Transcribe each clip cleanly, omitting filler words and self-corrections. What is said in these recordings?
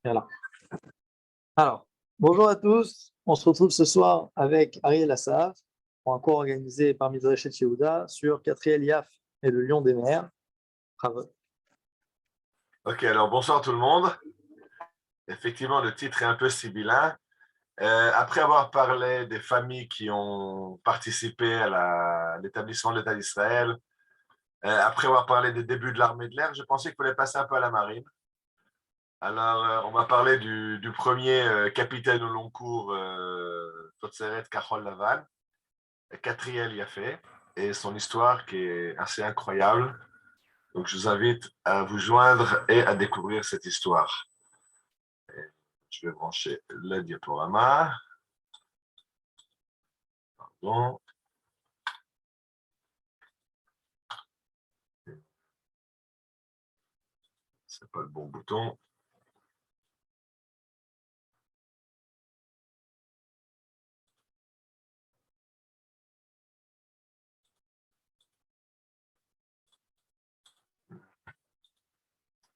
Voilà. Alors, bonjour à tous. On se retrouve ce soir avec Ariel Assaf pour un cours organisé par Midrashet Yehuda sur Katriel Yaf et le Lion des Mers. Bravo. Ok, alors bonsoir tout le monde. Effectivement, le titre est un peu sibyllin. Après avoir parlé des familles qui ont participé à l'établissement de l'État d'Israël, après avoir parlé des débuts de l'armée de l'air, je pensais qu'il fallait passer un peu à la marine. Alors, on va parler du premier capitaine au long cours, Totzeret Kahol Lavan, Katriel Yafé, et son histoire qui est assez incroyable. Donc, je vous invite à vous joindre et à découvrir cette histoire. Je vais brancher le diaporama. Pardon. C'est pas le bon bouton.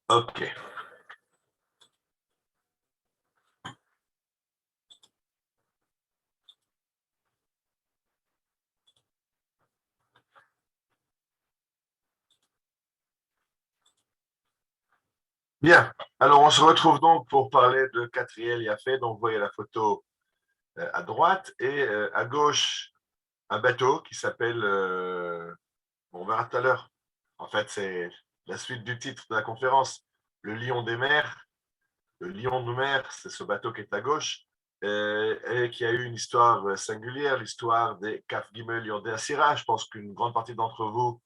Ok. Bien. Alors, on se retrouve donc pour parler de Katriel Yafé. Donc, vous voyez la photo à droite et à gauche, un bateau qui s'appelle, on verra tout à l'heure. En fait, c'est la suite du titre de la conférence, le Lion des mers. Le Lion de mer, c'est ce bateau qui est à gauche et qui a eu une histoire singulière, l'histoire des Kaf Gimel Yordei Asira. Je pense qu'une grande partie d'entre vous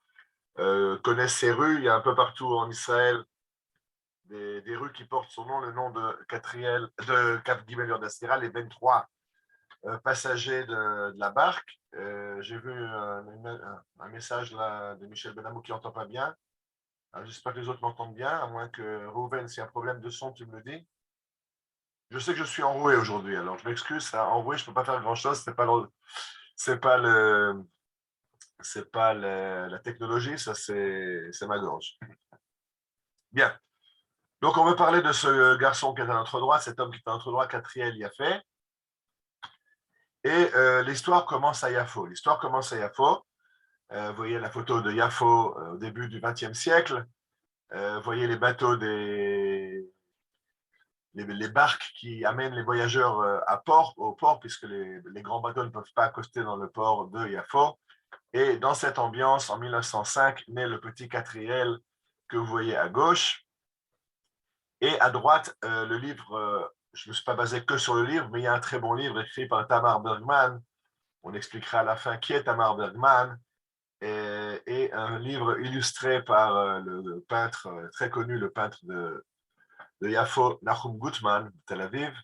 connaissent ces rues. Il y a un peu partout en Israël des rues qui portent son nom, le nom de Kaf Gimel Yordei Asira, les 23 passagers de la barque. J'ai vu un message là, de Michel Benamou qui n'entend pas bien. J'espère que les autres m'entendent bien, à moins que Rouven, s'il y a un problème de son, tu me le dis. Je sais que je suis enroué aujourd'hui, alors je m'excuse, ça, enroué, je ne peux pas faire grand-chose, c'est pas la technologie, ça c'est ma gorge. Bien. Donc on veut parler de ce garçon qui est à notre droite, cet homme qui est à notre droite, Katriel Yafé. Et l'histoire commence à Yafo. L'histoire commence à Yafo. Vous voyez la photo de Yafo au début du XXe siècle. Vous voyez les bateaux les barques qui amènent les voyageurs au port, puisque les grands bateaux ne peuvent pas accoster dans le port de Yafo. Et dans cette ambiance, en 1905, naît le petit Katriel que vous voyez à gauche. Et à droite, le livre, je ne me suis pas basé que sur le livre, mais il y a un très bon livre écrit par Tamar Bergman. On expliquera à la fin qui est Tamar Bergman. Et un livre illustré par le peintre très connu, le peintre de Yafo, Nahum Gutman, de Tel Aviv.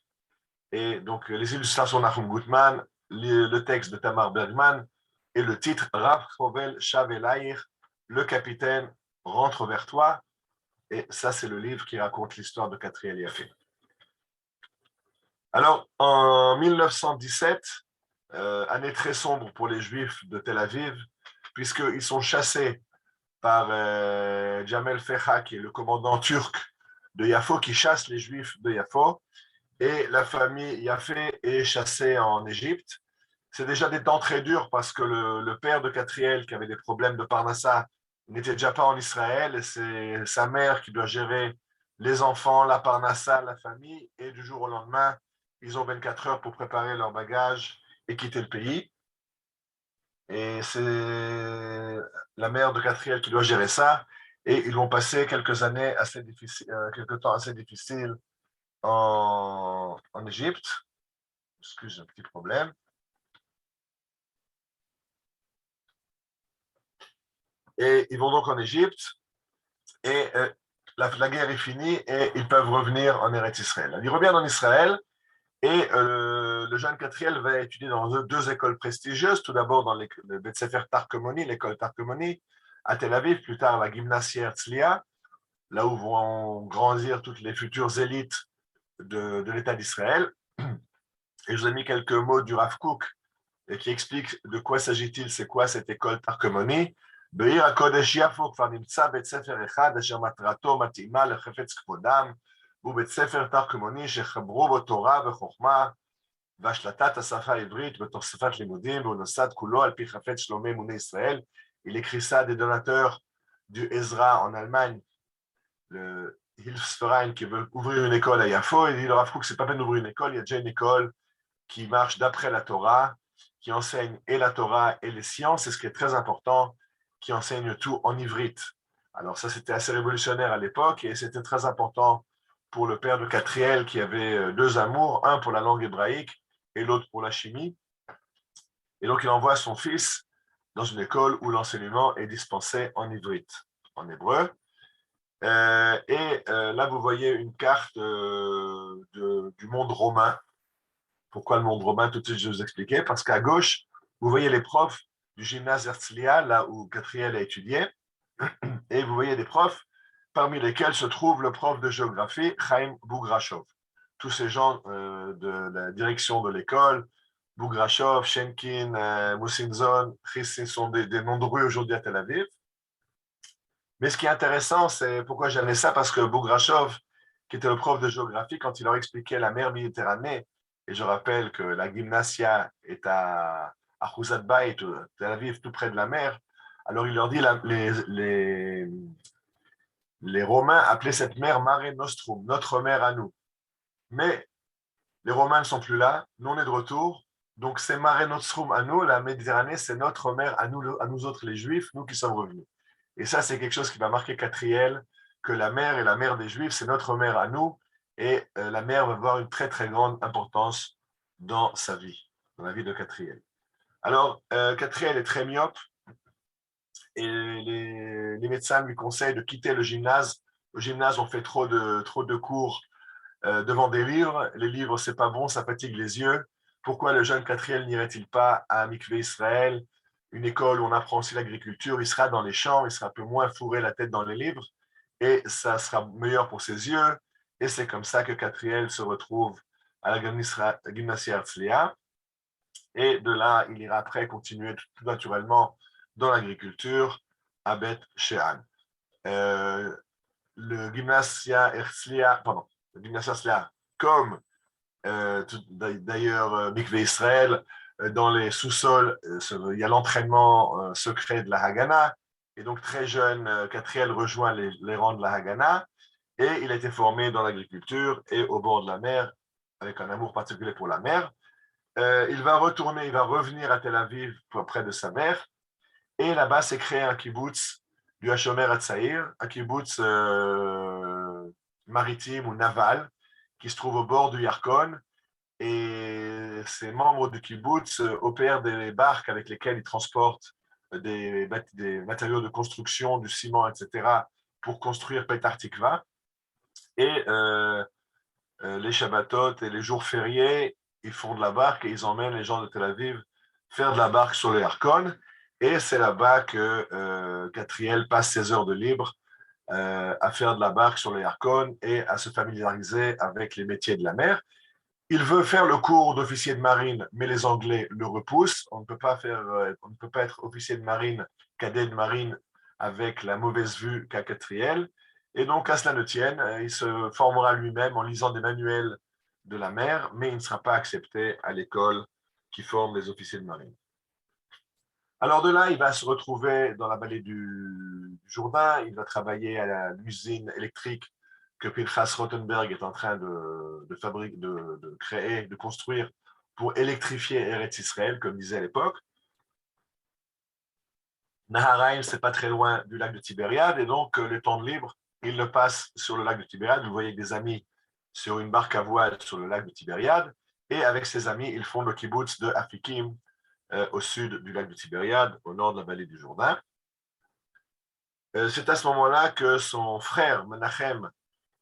Et donc, les illustrations de Nahum Gutman, le texte de Tamar Bergman et le titre Rav Chovel Shav Elaïr, le capitaine rentre vers toi. Et ça, c'est le livre qui raconte l'histoire de Katriel Yafé. Alors, en 1917, année très sombre pour les Juifs de Tel Aviv, puisqu'ils sont chassés par Jamel Fecha, qui est le commandant turc de Yafo, qui chasse les Juifs de Yafo. Et la famille Yafé est chassée en Égypte. C'est déjà des temps très durs parce que le père de Katriel, qui avait des problèmes de Parnassa, n'était déjà pas en Israël et c'est sa mère qui doit gérer les enfants, la Parnassa, la famille. Et du jour au lendemain, ils ont 24 heures pour préparer leurs bagages et quitter le pays. Et c'est la mère de Katriel qui doit gérer ça. Et ils vont passer quelques années assez difficiles, quelques temps assez difficiles en Égypte. Excuse, j'ai un petit problème. Et ils vont donc en Égypte et la guerre est finie et ils peuvent revenir en Eretz Israël. Ils reviennent en Israël et le jeune Katriel va étudier dans deux écoles prestigieuses. Tout d'abord dans le Bet Sefer Tarkemoni, l'école Tarkemoni à Tel Aviv, plus tard la Gymnasie Herzliya, là où vont grandir toutes les futures élites de l'État d'Israël. Et je vous ai mis quelques mots du Rav Kook qui explique de quoi s'agit-il, c'est quoi cette école Tarkemoni. בעיר הקודש יפו כבר נמצא בית ספר אחד אשר מטרתו מתאימה לחפץ כבודם, הוא בית ספר תרקומוני שחברו בו תורה וחוכמה והשלטת השפה העברית בתוספת לימודים, והוא נוסד כולו על פי חפץ שלומי אמוני ישראל. Il écrit ça des donateurs du Ezra en Allemagne, le Hilfsverein qui veut ouvrir une école à Yafo. Il dit le Rav Kook, c'est pas peine d'ouvrir une école, il y a déjà une école qui marche d'après la Torah, qui enseigne et la Torah et les sciences, et ce qui est très important, qui enseigne tout en ivrite. Alors ça, c'était assez révolutionnaire à l'époque, et c'était très important pour le père de Catriel qui avait deux amours, un pour la langue hébraïque et l'autre pour la chimie. Et donc, il envoie son fils dans une école où l'enseignement est dispensé en ivrite, en hébreu. Là, vous voyez une carte du monde romain. Pourquoi le monde romain? Tout de suite, je vais vous expliquer. Parce qu'à gauche, vous voyez les profs du gymnase Herzliya, là où Catriel a étudié. Et vous voyez des profs, parmi lesquels se trouve le prof de géographie, Chaim Bougrachov. Tous ces gens de la direction de l'école, Bougrachov, Shenkin, Moussinzon, Chissin, sont des noms de rues aujourd'hui à Tel Aviv. Mais ce qui est intéressant, c'est pourquoi j'ai amené ça, parce que Bougrachov, qui était le prof de géographie, quand il leur expliquait la mer Méditerranée, et je rappelle que la Gymnasia est à Khuzat Bayt, Tel Aviv, tout près de la mer, alors il leur dit, les Romains appelaient cette mer Mare Nostrum, notre mer à nous. Mais les Romains ne sont plus là, nous on est de retour, donc c'est Mare Nostrum à nous, la Méditerranée, c'est notre mer à nous autres les Juifs, nous qui sommes revenus. Et ça, c'est quelque chose qui va marquer Catriel, que la mer est la mer des Juifs, c'est notre mer à nous, et la mer va avoir une très très grande importance dans sa vie, dans la vie de Catriel. Alors, Catriel est très myope, et les médecins lui conseillent de quitter le gymnase. Au gymnase, on fait trop de cours devant des livres. Les livres, c'est pas bon, ça fatigue les yeux. Pourquoi le jeune Catriel n'irait-il pas à Mikvé Israël, une école où on apprend aussi l'agriculture? Il sera dans les champs, il sera un peu moins fourré la tête dans les livres, et ça sera meilleur pour ses yeux. Et c'est comme ça que Catriel se retrouve à la Gymnasia Herzliya. Et de là, il ira après continuer tout naturellement dans l'agriculture à Beth Shean. Le Gymnasia Herzliya, comme d'ailleurs Mikvé Israël, dans les sous-sols, il y a l'entraînement secret de la Haganah. Et donc, très jeune, Catriel rejoint les rangs de la Haganah. Et il a été formé dans l'agriculture et au bord de la mer, avec un amour particulier pour la mer. Il va revenir à Tel Aviv près de sa mère. Et là-bas, s'est créé un kibbutz du Hashomer Hatzaïr, un kibbutz maritime ou naval qui se trouve au bord du Yarkon. Et ces membres du kibbutz opèrent des barques avec lesquelles ils transportent des matériaux de construction, du ciment, etc., pour construire Petar Tikva. Et les Shabbatot et les jours fériés, ils font de la barque et ils emmènent les gens de Tel Aviv faire de la barque sur le Yarkon. Et c'est là-bas que Catriel passe ses heures de libre à faire de la barque sur le Yarkon et à se familiariser avec les métiers de la mer. Il veut faire le cours d'officier de marine, mais les Anglais le repoussent. On ne peut pas être officier de marine, cadet de marine, avec la mauvaise vue qu'a Catriel. Et donc, à cela ne tienne, il se formera lui-même en lisant des manuels de la mer, mais il ne sera pas accepté à l'école qui forme les officiers de marine. Alors de là, il va se retrouver dans la vallée du Jourdain. Il va travailler à l'usine électrique que Pinchas Rothenberg est en train de créer, de construire pour électrifier Eretz Israël, comme disait à l'époque. Naharaim, c'est pas très loin du lac de Tibériade, et donc le temps de libre, il le passe sur le lac de Tibériade. Vous voyez des amis sur une barque à voile sur le lac de Tibériade, et avec ses amis, ils font le kibbutz de Afikim, au sud du lac de Tibériade, au nord de la vallée du Jourdain. C'est à ce moment-là que son frère Menachem,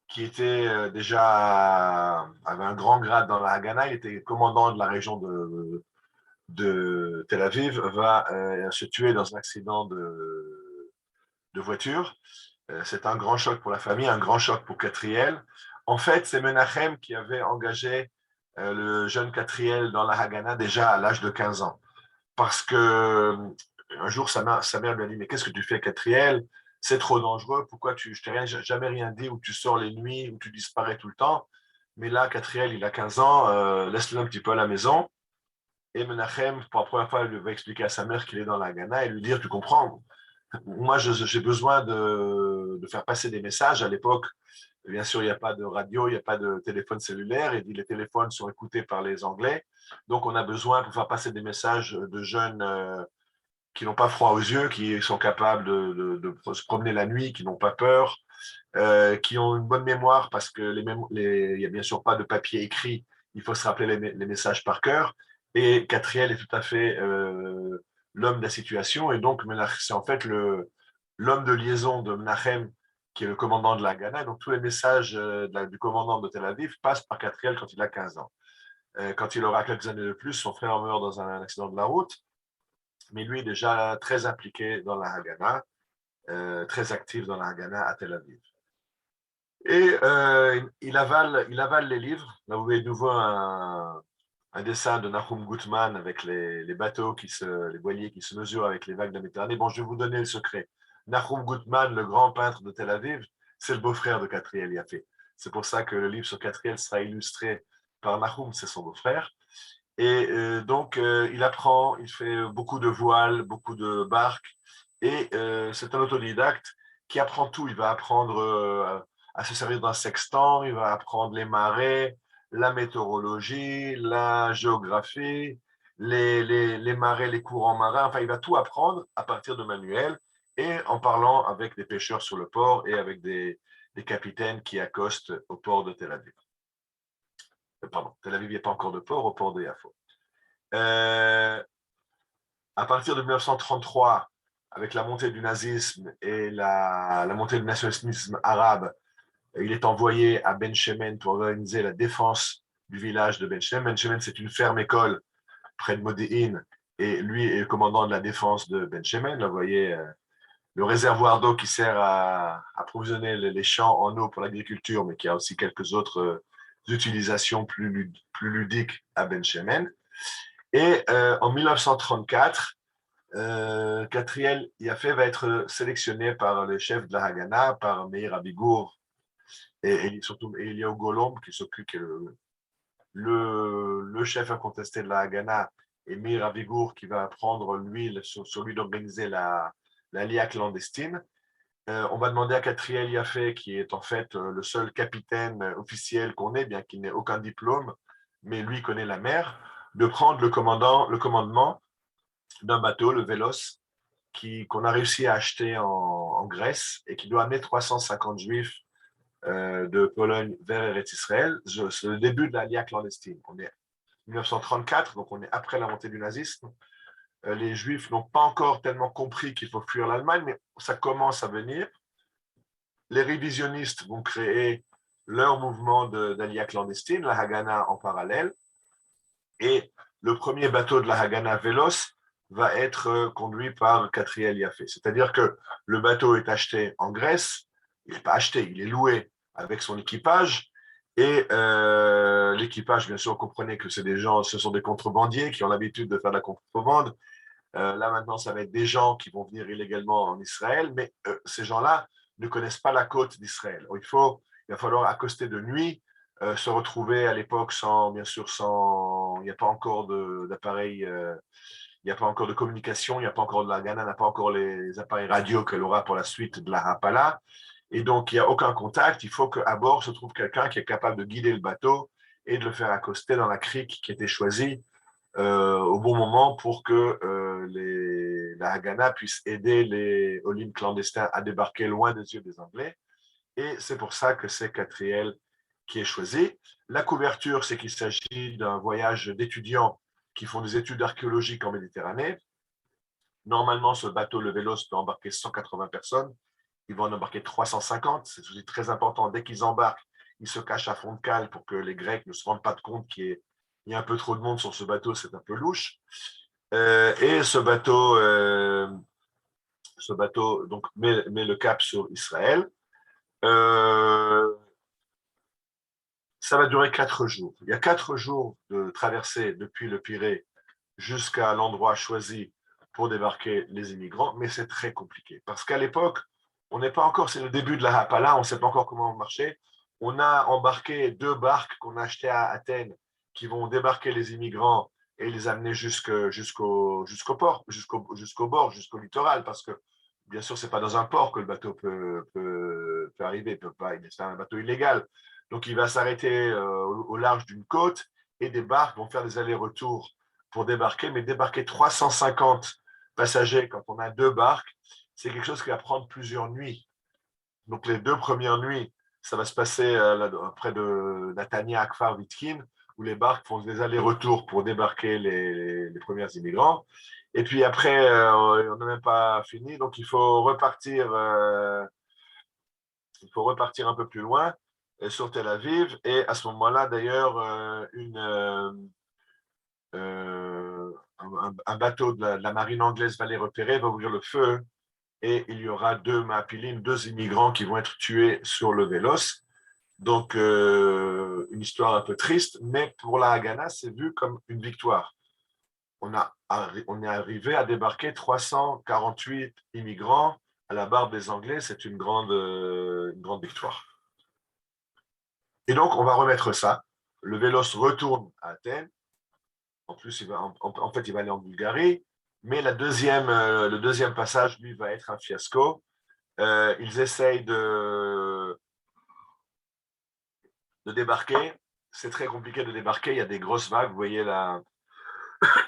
qui était avait un grand grade dans la Haganah, il était commandant de la région de Tel Aviv, va se tuer dans un accident de voiture. C'est un grand choc pour la famille, un grand choc pour Catriel. En fait, c'est Menachem qui avait engagé le jeune Catriel dans la Haganah déjà à l'âge de 15 ans. Parce que un jour, sa mère lui a dit « Mais qu'est-ce que tu fais, Catriel ? c'est trop dangereux, pourquoi je t'ai jamais rien dit, où tu sors les nuits, où tu disparais tout le temps. Mais là, Catriel, il a 15 ans, laisse-le un petit peu à la maison. Et Menachem, pour la première fois, il va expliquer à sa mère qu'il est dans la Haganah et lui dire, tu comprends, moi, j'ai besoin de faire passer des messages. À l'époque, bien sûr, il n'y a pas de radio, il n'y a pas de téléphone cellulaire, et les téléphones sont écoutés par les Anglais. Donc, on a besoin, pour faire passer des messages de jeunes qui n'ont pas froid aux yeux, qui sont capables de se promener la nuit, qui n'ont pas peur, qui ont une bonne mémoire, parce que il n'y a bien sûr pas de papier écrit, il faut se rappeler les messages par cœur. Et Catriel est tout à fait l'homme de la situation, et donc c'est en fait l'homme de liaison de Menachem, qui est le commandant de la Haganah. Donc tous les messages du commandant de Tel Aviv passent par Catriel quand il a 15 ans. Quand il aura quelques années de plus, son frère meurt dans un accident de la route, mais lui est déjà très impliqué dans la Haganah, très actif dans la Haganah à Tel Aviv. Et il avale les livres. Là, vous voyez de nouveau un dessin de Nahum Gutman avec les bateaux, les voiliers qui se mesurent avec les vagues de la Méditerranée. Bon, je vais vous donner le secret. Nahum Gutman, le grand peintre de Tel Aviv, c'est le beau-frère de Catriel Yaffé. C'est pour ça que le livre sur Catriel sera illustré par Nahum, c'est son beau-frère. Et donc, il apprend, il fait beaucoup de voiles, beaucoup de barques. Et c'est un autodidacte qui apprend tout. Il va apprendre à se servir d'un sextant, il va apprendre les marées, la météorologie, la géographie, les marées, les courants marins. Enfin, il va tout apprendre à partir de manuels et en parlant avec des pêcheurs sur le port et avec des capitaines qui accostent au port de Tel Aviv. Pardon, Tel Aviv, il n'y a pas encore de port, au port de Yafo. À partir de 1933, avec la montée du nazisme et la montée du nationalisme arabe, il est envoyé à Ben Shemen pour organiser la défense du village de Ben Shemen. Ben Shemen, c'est une ferme-école près de Modéine, et lui est le commandant de la défense de Ben Shemen. Là, vous voyez le réservoir d'eau qui sert à approvisionner les champs en eau pour l'agriculture, mais qui a aussi quelques autres utilisations plus ludiques à Ben Shemen. Et en 1934, Catriel Yaffé va être sélectionné par le chef de la Haganah, par Meir Abigour, et surtout Eliaou Golomb, qui est le chef incontesté de la Haganah, et Meir Abigour, qui va prendre sur lui d'organiser la LIA clandestine. On va demander à Catriel Yaffé, qui est en fait le seul capitaine officiel qu'on ait, bien qu'il n'ait aucun diplôme, mais lui connaît la mer, de prendre le commandement d'un bateau, le Vélos, qu'on a réussi à acheter en Grèce et qui doit amener 350 juifs de Pologne vers Eretz Israël. C'est le début de l'Aliyah clandestine. On est 1934, donc on est après la montée du nazisme. Les juifs n'ont pas encore tellement compris qu'il faut fuir l'Allemagne, mais ça commence à venir. Les révisionnistes vont créer leur mouvement d'Aliyah clandestine, la Haganah en parallèle. Et le premier bateau de la Haganah Vélos va être conduit par Catriel Yaffé. C'est-à-dire que le bateau est acheté en Grèce, il n'est pas acheté, il est loué avec son équipage. Et l'équipage, bien sûr, comprenait que ce sont des contrebandiers qui ont l'habitude de faire de la contrebande. Là, maintenant, ça va être des gens qui vont venir illégalement en Israël, mais ces gens-là ne connaissent pas la côte d'Israël. Il va falloir accoster de nuit, se retrouver à l'époque il n'y a pas encore d'appareils, il n'y a pas encore de communication, il n'y a pas encore de la Ghana, n'a pas encore les appareils radio qu'elle aura pour la suite de la Rapala. Et donc, il n'y a aucun contact. Il faut qu'à bord se trouve quelqu'un qui est capable de guider le bateau et de le faire accoster dans la crique qui était choisie au bon moment pour que la Haganah puisse aider les Olim clandestins à débarquer loin des yeux des Anglais. Et c'est pour ça que c'est Catriel qui est choisi. La couverture, c'est qu'il s'agit d'un voyage d'étudiants qui font des études archéologiques en Méditerranée. Normalement, ce bateau, le Vélos, peut embarquer 180 personnes. Ils vont en embarquer 350. C'est aussi très important. Dès qu'ils embarquent, ils se cachent à fond de cale pour que les Grecs ne se rendent pas compte qu'il y a un peu trop de monde sur ce bateau. C'est un peu louche. Et ce bateau donc, met le cap sur Israël. Ça va durer 4 jours. Il y a 4 jours de traversée depuis le Pirée jusqu'à l'endroit choisi pour débarquer les immigrants, mais c'est très compliqué. Parce qu'à l'époque, On n'est pas encore, c'est le début de la Hapala, on ne sait pas encore comment marcher. On a embarqué 2 barques qu'on a achetées à Athènes qui vont débarquer les immigrants et les amener jusqu'au port, jusqu'au bord, jusqu'au littoral, parce que bien sûr, ce n'est pas dans un port que le bateau peut arriver, c'est un bateau illégal. Donc, il va s'arrêter au large d'une côte et des barques vont faire des allers-retours pour débarquer, mais débarquer 350 passagers quand on a 2 barques, c'est quelque chose qui va prendre plusieurs nuits. Donc, les 2 premières nuits, ça va se passer près de Natania, Akfar, Vitkin, où les barques font des allers-retours pour débarquer les premiers immigrants. Et puis après, on n'a même pas fini, donc il faut repartir un peu plus loin, sur Tel Aviv. Et à ce moment-là, d'ailleurs, un bateau de la marine anglaise va les repérer, va ouvrir le feu et il y aura 2 Maapilim, 2 immigrants qui vont être tués sur le Vélos. Donc, une histoire un peu triste, mais pour la Haganah, c'est vu comme une victoire. On est arrivé à débarquer 348 immigrants à la barre des Anglais, c'est une grande victoire. Et donc, on va remettre ça. Le Vélos retourne à Athènes. En plus, en fait, il va aller en Bulgarie. Mais le deuxième passage, lui, va être un fiasco. Ils essayent de débarquer. C'est très compliqué de débarquer. Il y a des grosses vagues. Vous voyez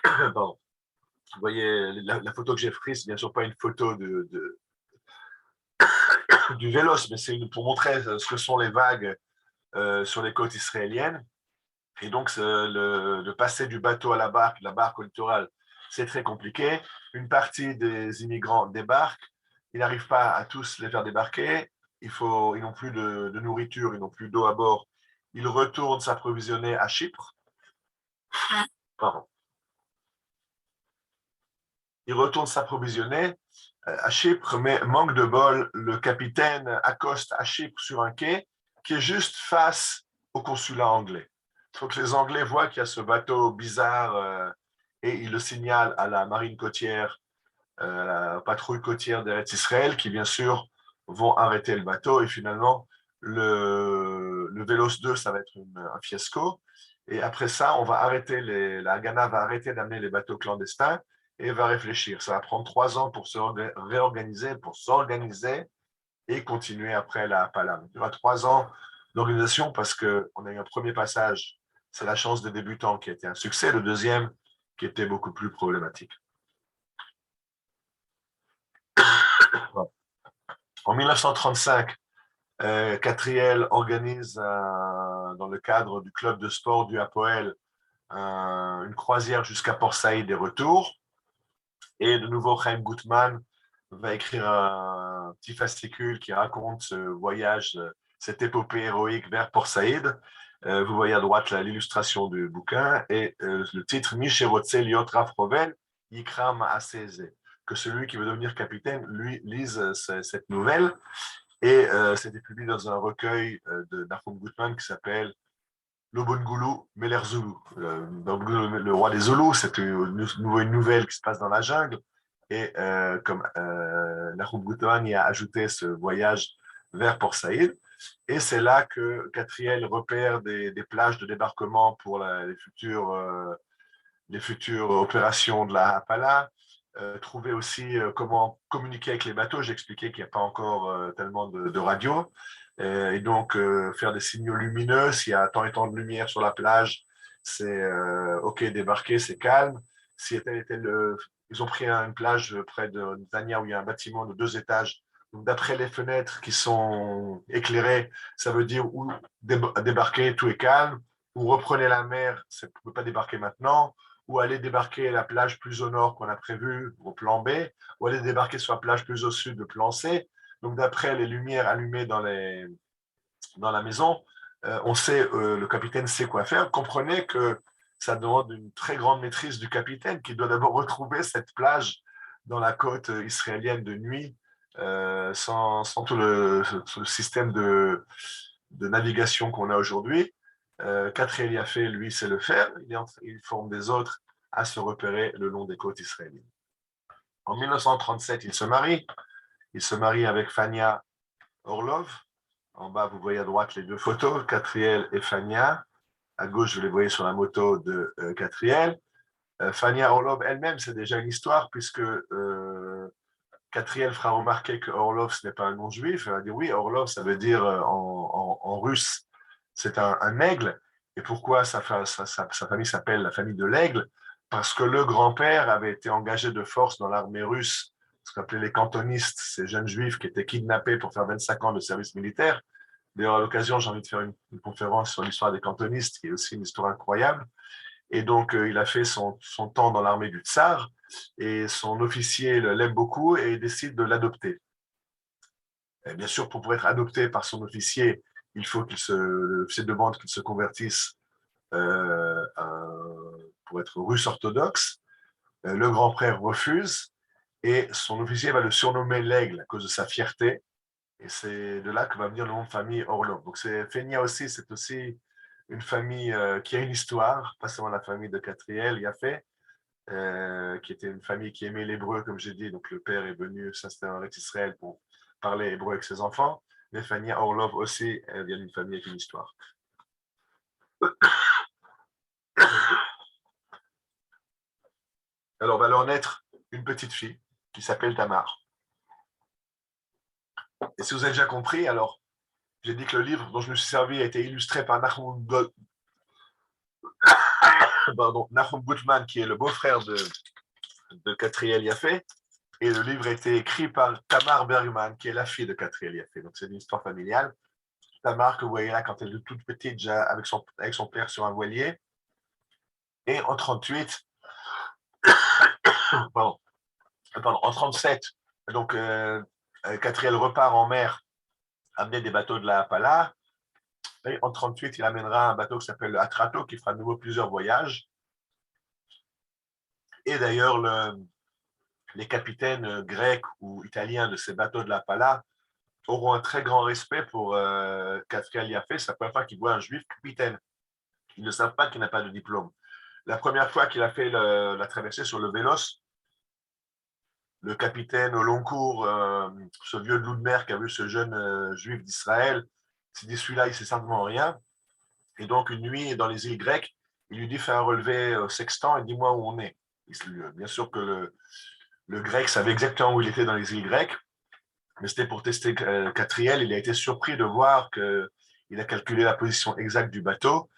Pardon. Vous voyez la photo que j'ai prise, c'est bien sûr pas une photo du Vélos, mais c'est pour montrer ce que sont les vagues sur les côtes israéliennes. Et donc, le passer du bateau à la barque au littoral, c'est très compliqué. Une partie des immigrants débarquent. Ils n'arrivent pas à tous les faire débarquer. Ils n'ont plus de nourriture, ils n'ont plus d'eau à bord. Ils retournent s'approvisionner à Chypre. Pardon. Ils retournent s'approvisionner à Chypre, mais manque de bol, le capitaine accoste à Chypre sur un quai qui est juste face au consulat anglais. Donc les Anglais voient qu'il y a ce bateau bizarre et ils le signalent à la marine côtière, à la patrouille côtière d'Eretz Israël, qui bien sûr vont arrêter le bateau et finalement le Vélos 2, ça va être un fiasco. Et après ça, la Haganah va arrêter d'amener les bateaux clandestins et va réfléchir. Ça va prendre 3 ans pour se réorganiser, pour s'organiser et continuer après la Hapala. Il y aura 3 ans d'organisation parce qu'on a eu un premier passage, c'est la chance des débutants qui a été un succès, le deuxième qui était beaucoup plus problématique. En 1935, Catriel organise dans le cadre du club de sport du Hapoel une croisière jusqu'à Port Saïd et retour. Et de nouveau, Chaim Gutman va écrire un petit fascicule qui raconte ce voyage, cette épopée héroïque vers Port Saïd. Vous voyez à droite l'illustration du bouquin et le titre Misherotze Liot Rav Rovel Yikram Aseze. Que celui qui veut devenir capitaine, lui, lise cette nouvelle. Et c'était publié dans un recueil de Nachum Gutman qui s'appelle Lobongulu Meler Zulu. Le roi des Zoulous, c'est une nouvelle qui se passe dans la jungle. Et comme Nachum Gutman y a ajouté ce voyage vers Port Saïd. Et c'est là que Catriel repère des plages de débarquement pour les futures opérations de la Hapala. Trouver aussi comment communiquer avec les bateaux. J'expliquais qu'il n'y a pas encore tellement de radio. Et donc, faire des signaux lumineux. S'il y a tant et tant de lumière sur la plage, c'est OK, débarquer, c'est calme. Si ils ont pris une plage près de Netanya où il y a un bâtiment de 2 étages. Donc, d'après les fenêtres qui sont éclairées, ça veut dire où débarquer, tout est calme. Ou reprenez la mer, vous ne pouvez pas débarquer maintenant. Ou aller débarquer à la plage plus au nord qu'on a prévu au plan B. Ou aller débarquer sur la plage plus au sud, le plan C. Donc, d'après les lumières allumées dans la maison, le capitaine sait quoi faire. Comprenez que ça demande une très grande maîtrise du capitaine qui doit d'abord retrouver cette plage dans la côte israélienne de nuit sans tout le système de navigation qu'on a aujourd'hui. Catriel Yafé, lui, sait le faire. Il forme des autres à se repérer le long des côtes israéliennes. En 1937, il se marie. Il se marie avec Fania Orlov. En bas, vous voyez à droite les deux photos, Catriel et Fania. À gauche, vous les voyez sur la moto de Catriel. Fania Orlov elle-même, c'est déjà une histoire, puisque Catriel fera remarquer que Orlov, ce n'est pas un nom juif. Elle va dire oui, Orlov, ça veut dire en russe, c'est un aigle. Et pourquoi sa famille s'appelle la famille de l'aigle? Parce que le grand-père avait été engagé de force dans l'armée russe, ce qu'on appelait les cantonistes, ces jeunes juifs qui étaient kidnappés pour faire 25 ans de service militaire. D'ailleurs, à l'occasion, j'ai envie de faire une conférence sur l'histoire des cantonistes, qui est aussi une histoire incroyable. Et donc, il a fait son temps dans l'armée du tsar, et son officier l'aime beaucoup et décide de l'adopter. Et bien sûr, pour être adopté par son officier, il faut l'officier demande qu'il se convertisse pour être russe orthodoxe. Le grand-père refuse, et son officier va le surnommer l'aigle à cause de sa fierté. Et c'est de là que va venir le nom de famille Orlov. Donc, Fenia aussi, c'est aussi une famille qui a une histoire, pas seulement la famille de Catriel, Yafé, qui était une famille qui aimait l'hébreu, comme j'ai dit. Donc, le père est venu s'installer en Israël pour parler hébreu avec ses enfants. Mais Fania Orlov aussi, elle vient d'une famille avec une histoire. Alors, va leur naître une petite fille qui s'appelle Tamar. Et si vous avez déjà compris, alors, j'ai dit que le livre dont je me suis servi a été illustré par Nahum Gutman, qui est le beau-frère de Catriel Yafé. Et le livre a été écrit par Tamar Bergman, qui est la fille de Catriel Yafé. Donc, c'est une histoire familiale. Tamar, que vous voyez là, quand elle est toute petite, déjà avec son père sur un voilier. Et en 38, pardon, en 37, donc Catriel repart en mer, amener des bateaux de la Pala. Et en 38, il amènera un bateau qui s'appelle le Atrato, qui fera de nouveau plusieurs voyages. Et d'ailleurs, les capitaines grecs ou italiens de ces bateaux de la Pala auront un très grand respect pour Catriel Yafé. C'est la première fois qu'ils voient un juif capitaine. Ils ne savent pas qu'il n'a pas de diplôme. La première fois qu'il a fait la traversée sur le Vélos, le capitaine au long cours, ce vieux de loup de mer qui a vu ce jeune juif d'Israël, s'est dit celui-là, il sait simplement rien. Et donc, une nuit, dans les îles grecques, il lui dit fais un relevé sextant et dis-moi où on est. Bien sûr que le grec savait exactement où il était dans les îles grecques, mais c'était pour tester Catriel. Il a été surpris de voir qu'il a calculé la position exacte du bateau.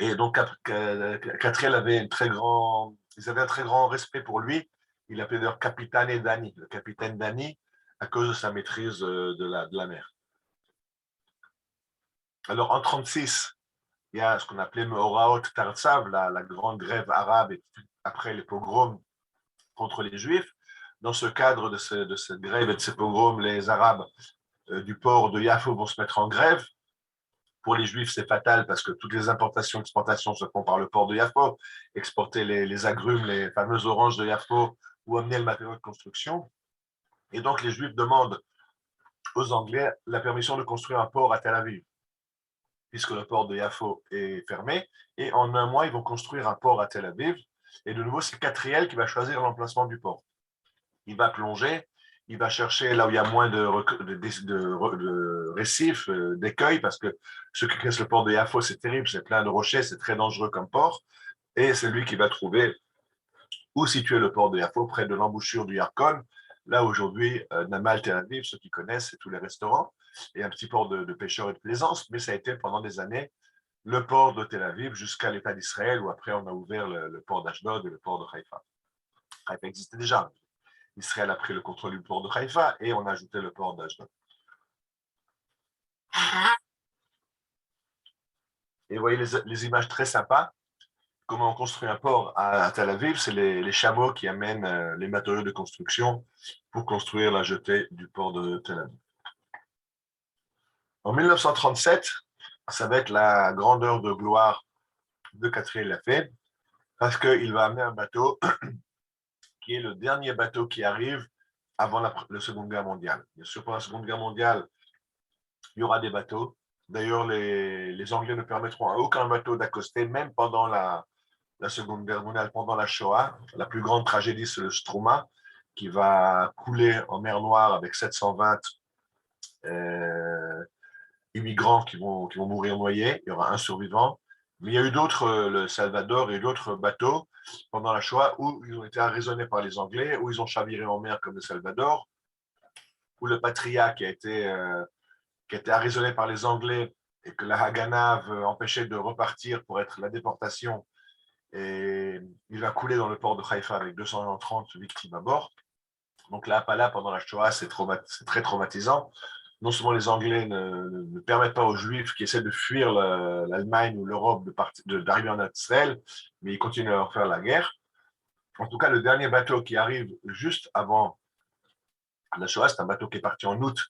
Et donc, Catriel avait ils avaient un très grand respect pour lui. Il l'appelait d'ailleurs Capitane Dani, le capitaine Dani, à cause de sa maîtrise de la mer. Alors, en 1936, il y a ce qu'on appelait Meoraot Tartsav, la grande grève arabe, et après les pogroms contre les Juifs. Dans ce cadre de cette grève et de ces pogroms, les Arabes du port de Yafo vont se mettre en grève. Pour les Juifs, c'est fatal parce que toutes les importations et exportations se font par le port de Yafo. Exporter les agrumes, les fameuses oranges de Yafo, ou amener le matériau de construction. Et donc, les Juifs demandent aux Anglais la permission de construire un port à Tel Aviv, puisque le port de Yafo est fermé. Et en un mois, ils vont construire un port à Tel Aviv. Et de nouveau, c'est Catriel qui va choisir l'emplacement du port. Il va plonger, il va chercher là où il y a moins de récifs, d'écueils, parce que ce qui casse le port de Yafo, c'est terrible, c'est plein de rochers, c'est très dangereux comme port. Et c'est lui qui va trouver où situer le port de Yafo, près de l'embouchure du Yarkon. Là, aujourd'hui, Namal Tel Aviv, ceux qui connaissent, c'est tous les restaurants, et un petit port de pêcheurs et de plaisance, mais ça a été pendant des années le port de Tel Aviv jusqu'à l'État d'Israël, où après on a ouvert le port d'Ashdod et le port de Haïfa. Haïfa existait déjà. Israël a pris le contrôle du port de Haïfa et on a ajouté le port d'Ashdod. Et vous voyez les images très sympas. Comment on construit un port à Tel Aviv, c'est les chameaux qui amènent les matériaux de construction pour construire la jetée du port de Tel Aviv. En 1937, ça va être la grandeur de gloire de Catriel Yafé, parce qu'il va amener un bateau qui est le dernier bateau qui arrive avant la Seconde Guerre mondiale. Bien sûr, pendant la Seconde Guerre mondiale, il y aura des bateaux. D'ailleurs, les Anglais ne permettront à aucun bateau d'accoster, même pendant la Seconde Guerre mondiale, pendant la Shoah. La plus grande tragédie, c'est le Struma, qui va couler en mer Noire avec 720 immigrants qui vont mourir noyés. Il y aura un survivant. Mais il y a eu d'autres, le Salvador et d'autres bateaux pendant la Shoah où ils ont été arraisonnés par les Anglais, où ils ont chaviré en mer comme le Salvador, où le Patria qui a été arraisonné par les Anglais et que la Haganah veut empêcher de repartir pour être la déportation. Et il va couler dans le port de Haïfa avec 230 victimes à bord. Donc la Hapala pendant la Shoah, c'est très traumatisant. Non seulement les Anglais ne permettent pas aux Juifs qui essaient de fuir l'Allemagne ou l'Europe d'arriver en Israël, mais ils continuent à leur faire la guerre. En tout cas, le dernier bateau qui arrive juste avant la Shoah, c'est un bateau qui est parti en août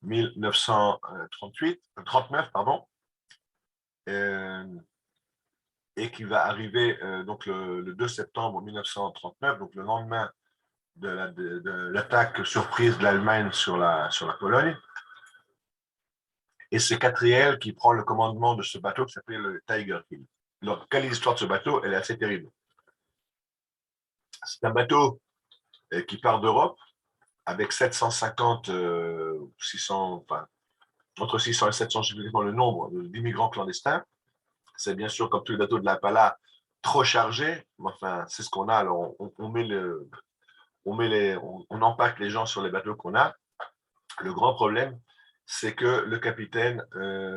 1939, pardon, et qui va arriver donc le 2 septembre 1939, donc le lendemain de l'attaque surprise de l'Allemagne sur la Pologne. Et c'est Catriel qui prend le commandement de ce bateau qui s'appelle le Tiger Hill. Alors, quelle est l'histoire de ce bateau? Elle est assez terrible. C'est un bateau qui part d'Europe avec 750, 600, enfin, entre 600 et 700, je ne sais pas le nombre d'immigrants clandestins. C'est bien sûr, comme tous les bateaux de la Pala, trop chargé. Enfin, c'est ce qu'on a. Alors, on empaque les gens sur les bateaux qu'on a. Le grand problème, c'est que le capitaine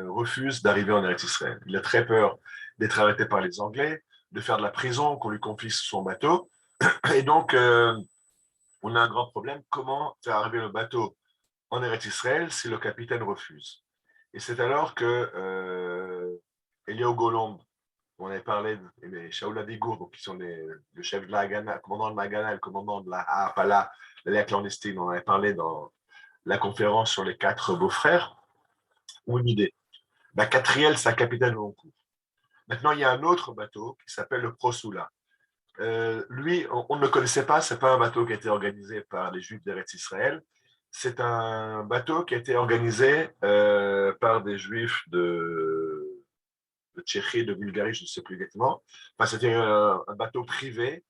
refuse d'arriver en Eretz Israël. Il a très peur d'être arrêté par les Anglais, de faire de la prison, qu'on lui confie son bateau. Et donc, on a un grand problème. Comment faire arriver le bateau en Eretz Israël si le capitaine refuse? Et c'est alors que Eliaou Golomb, on avait parlé de Shaoul Avigour, donc qui sont le chef de la Haganah, le commandant de la Haganah, le commandant de la Ha'apala, la clandestine, on avait parlé dans la conférence sur les 4 beaux-frères, ou une idée. Catriel, c'est un capitaine au long cours. Maintenant, il y a un autre bateau qui s'appelle le Prosula. Lui, on ne le connaissait pas, ce n'est pas un bateau qui a été organisé par les Juifs d'Eretz Israël, c'est un bateau qui a été organisé par des Juifs de Tchéquie, de Bulgarie, je ne sais plus exactement. Enfin, c'était un bateau privé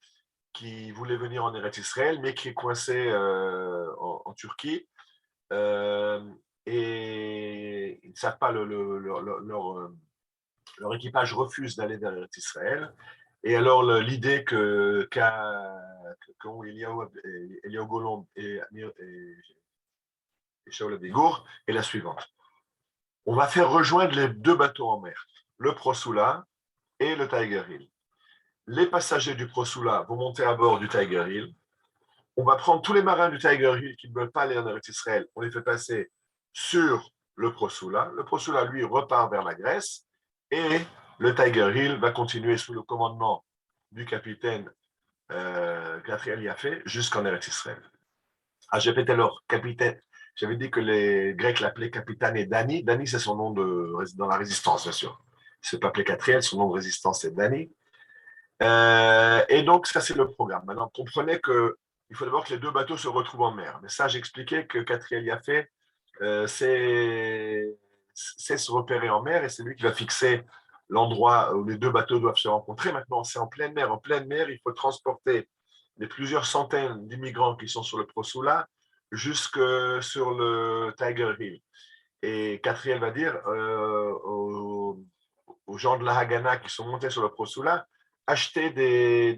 qui voulait venir en Eretz Israël, mais qui est coincé en Turquie. Et ils ne savent pas, leur équipage refuse d'aller vers Israël. Et alors, l'idée qu'ont Eliaou Golomb et Shaoul Avigour est la suivante. On va faire rejoindre les 2 bateaux en mer, le Prosula et le Tiger Hill. Les passagers du Prosula vont monter à bord du Tiger Hill. On va prendre tous les marins du Tiger Hill qui ne veulent pas aller en Eretz Israël, on les fait passer sur le Prosula. Le Prosula, lui, repart vers la Grèce et le Tiger Hill va continuer sous le commandement du capitaine Catriel Yafé jusqu'en Eretz Israël. Ah, j'ai fait alors capitaine. J'avais dit que les Grecs l'appelaient capitaine et Dani. Dani, c'est son nom dans la résistance, bien sûr. Il ne s'est pas appelé Catriel, son nom de résistance, c'est Dani. Et donc, ça, c'est le programme. Maintenant, comprenez qu'il faut d'abord que les 2 bateaux se retrouvent en mer. Mais ça, j'expliquais que Catriel Yafé, c'est se repérer en mer et c'est lui qui va fixer l'endroit où les 2 bateaux doivent se rencontrer. Maintenant, c'est en pleine mer. En pleine mer, il faut transporter les plusieurs centaines d'immigrants qui sont sur le Prosula jusque sur le Tiger Hill. Et Catriel va dire aux gens de la Haganah qui sont montés sur le Prosula, achetez des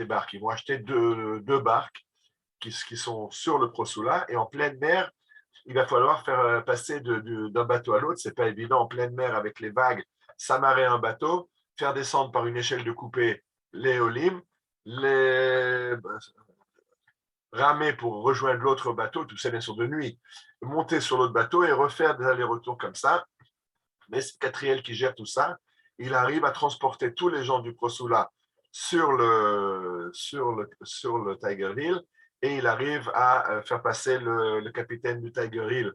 barques. Ils vont acheter deux barques qui sont sur le Prosula et en pleine mer, il va falloir faire passer d'un bateau à l'autre. C'est pas évident en pleine mer avec les vagues, s'amarrer un bateau, faire descendre par une échelle de coupée les Olim, ramer pour rejoindre l'autre bateau, tout ça bien sûr de nuit, monter sur l'autre bateau et refaire des allers-retours comme ça. Mais c'est Catriel qui gère tout ça. Il arrive à transporter tous les gens du Prosula sur le Tiger Hill et il arrive à faire passer le capitaine du Tiger Hill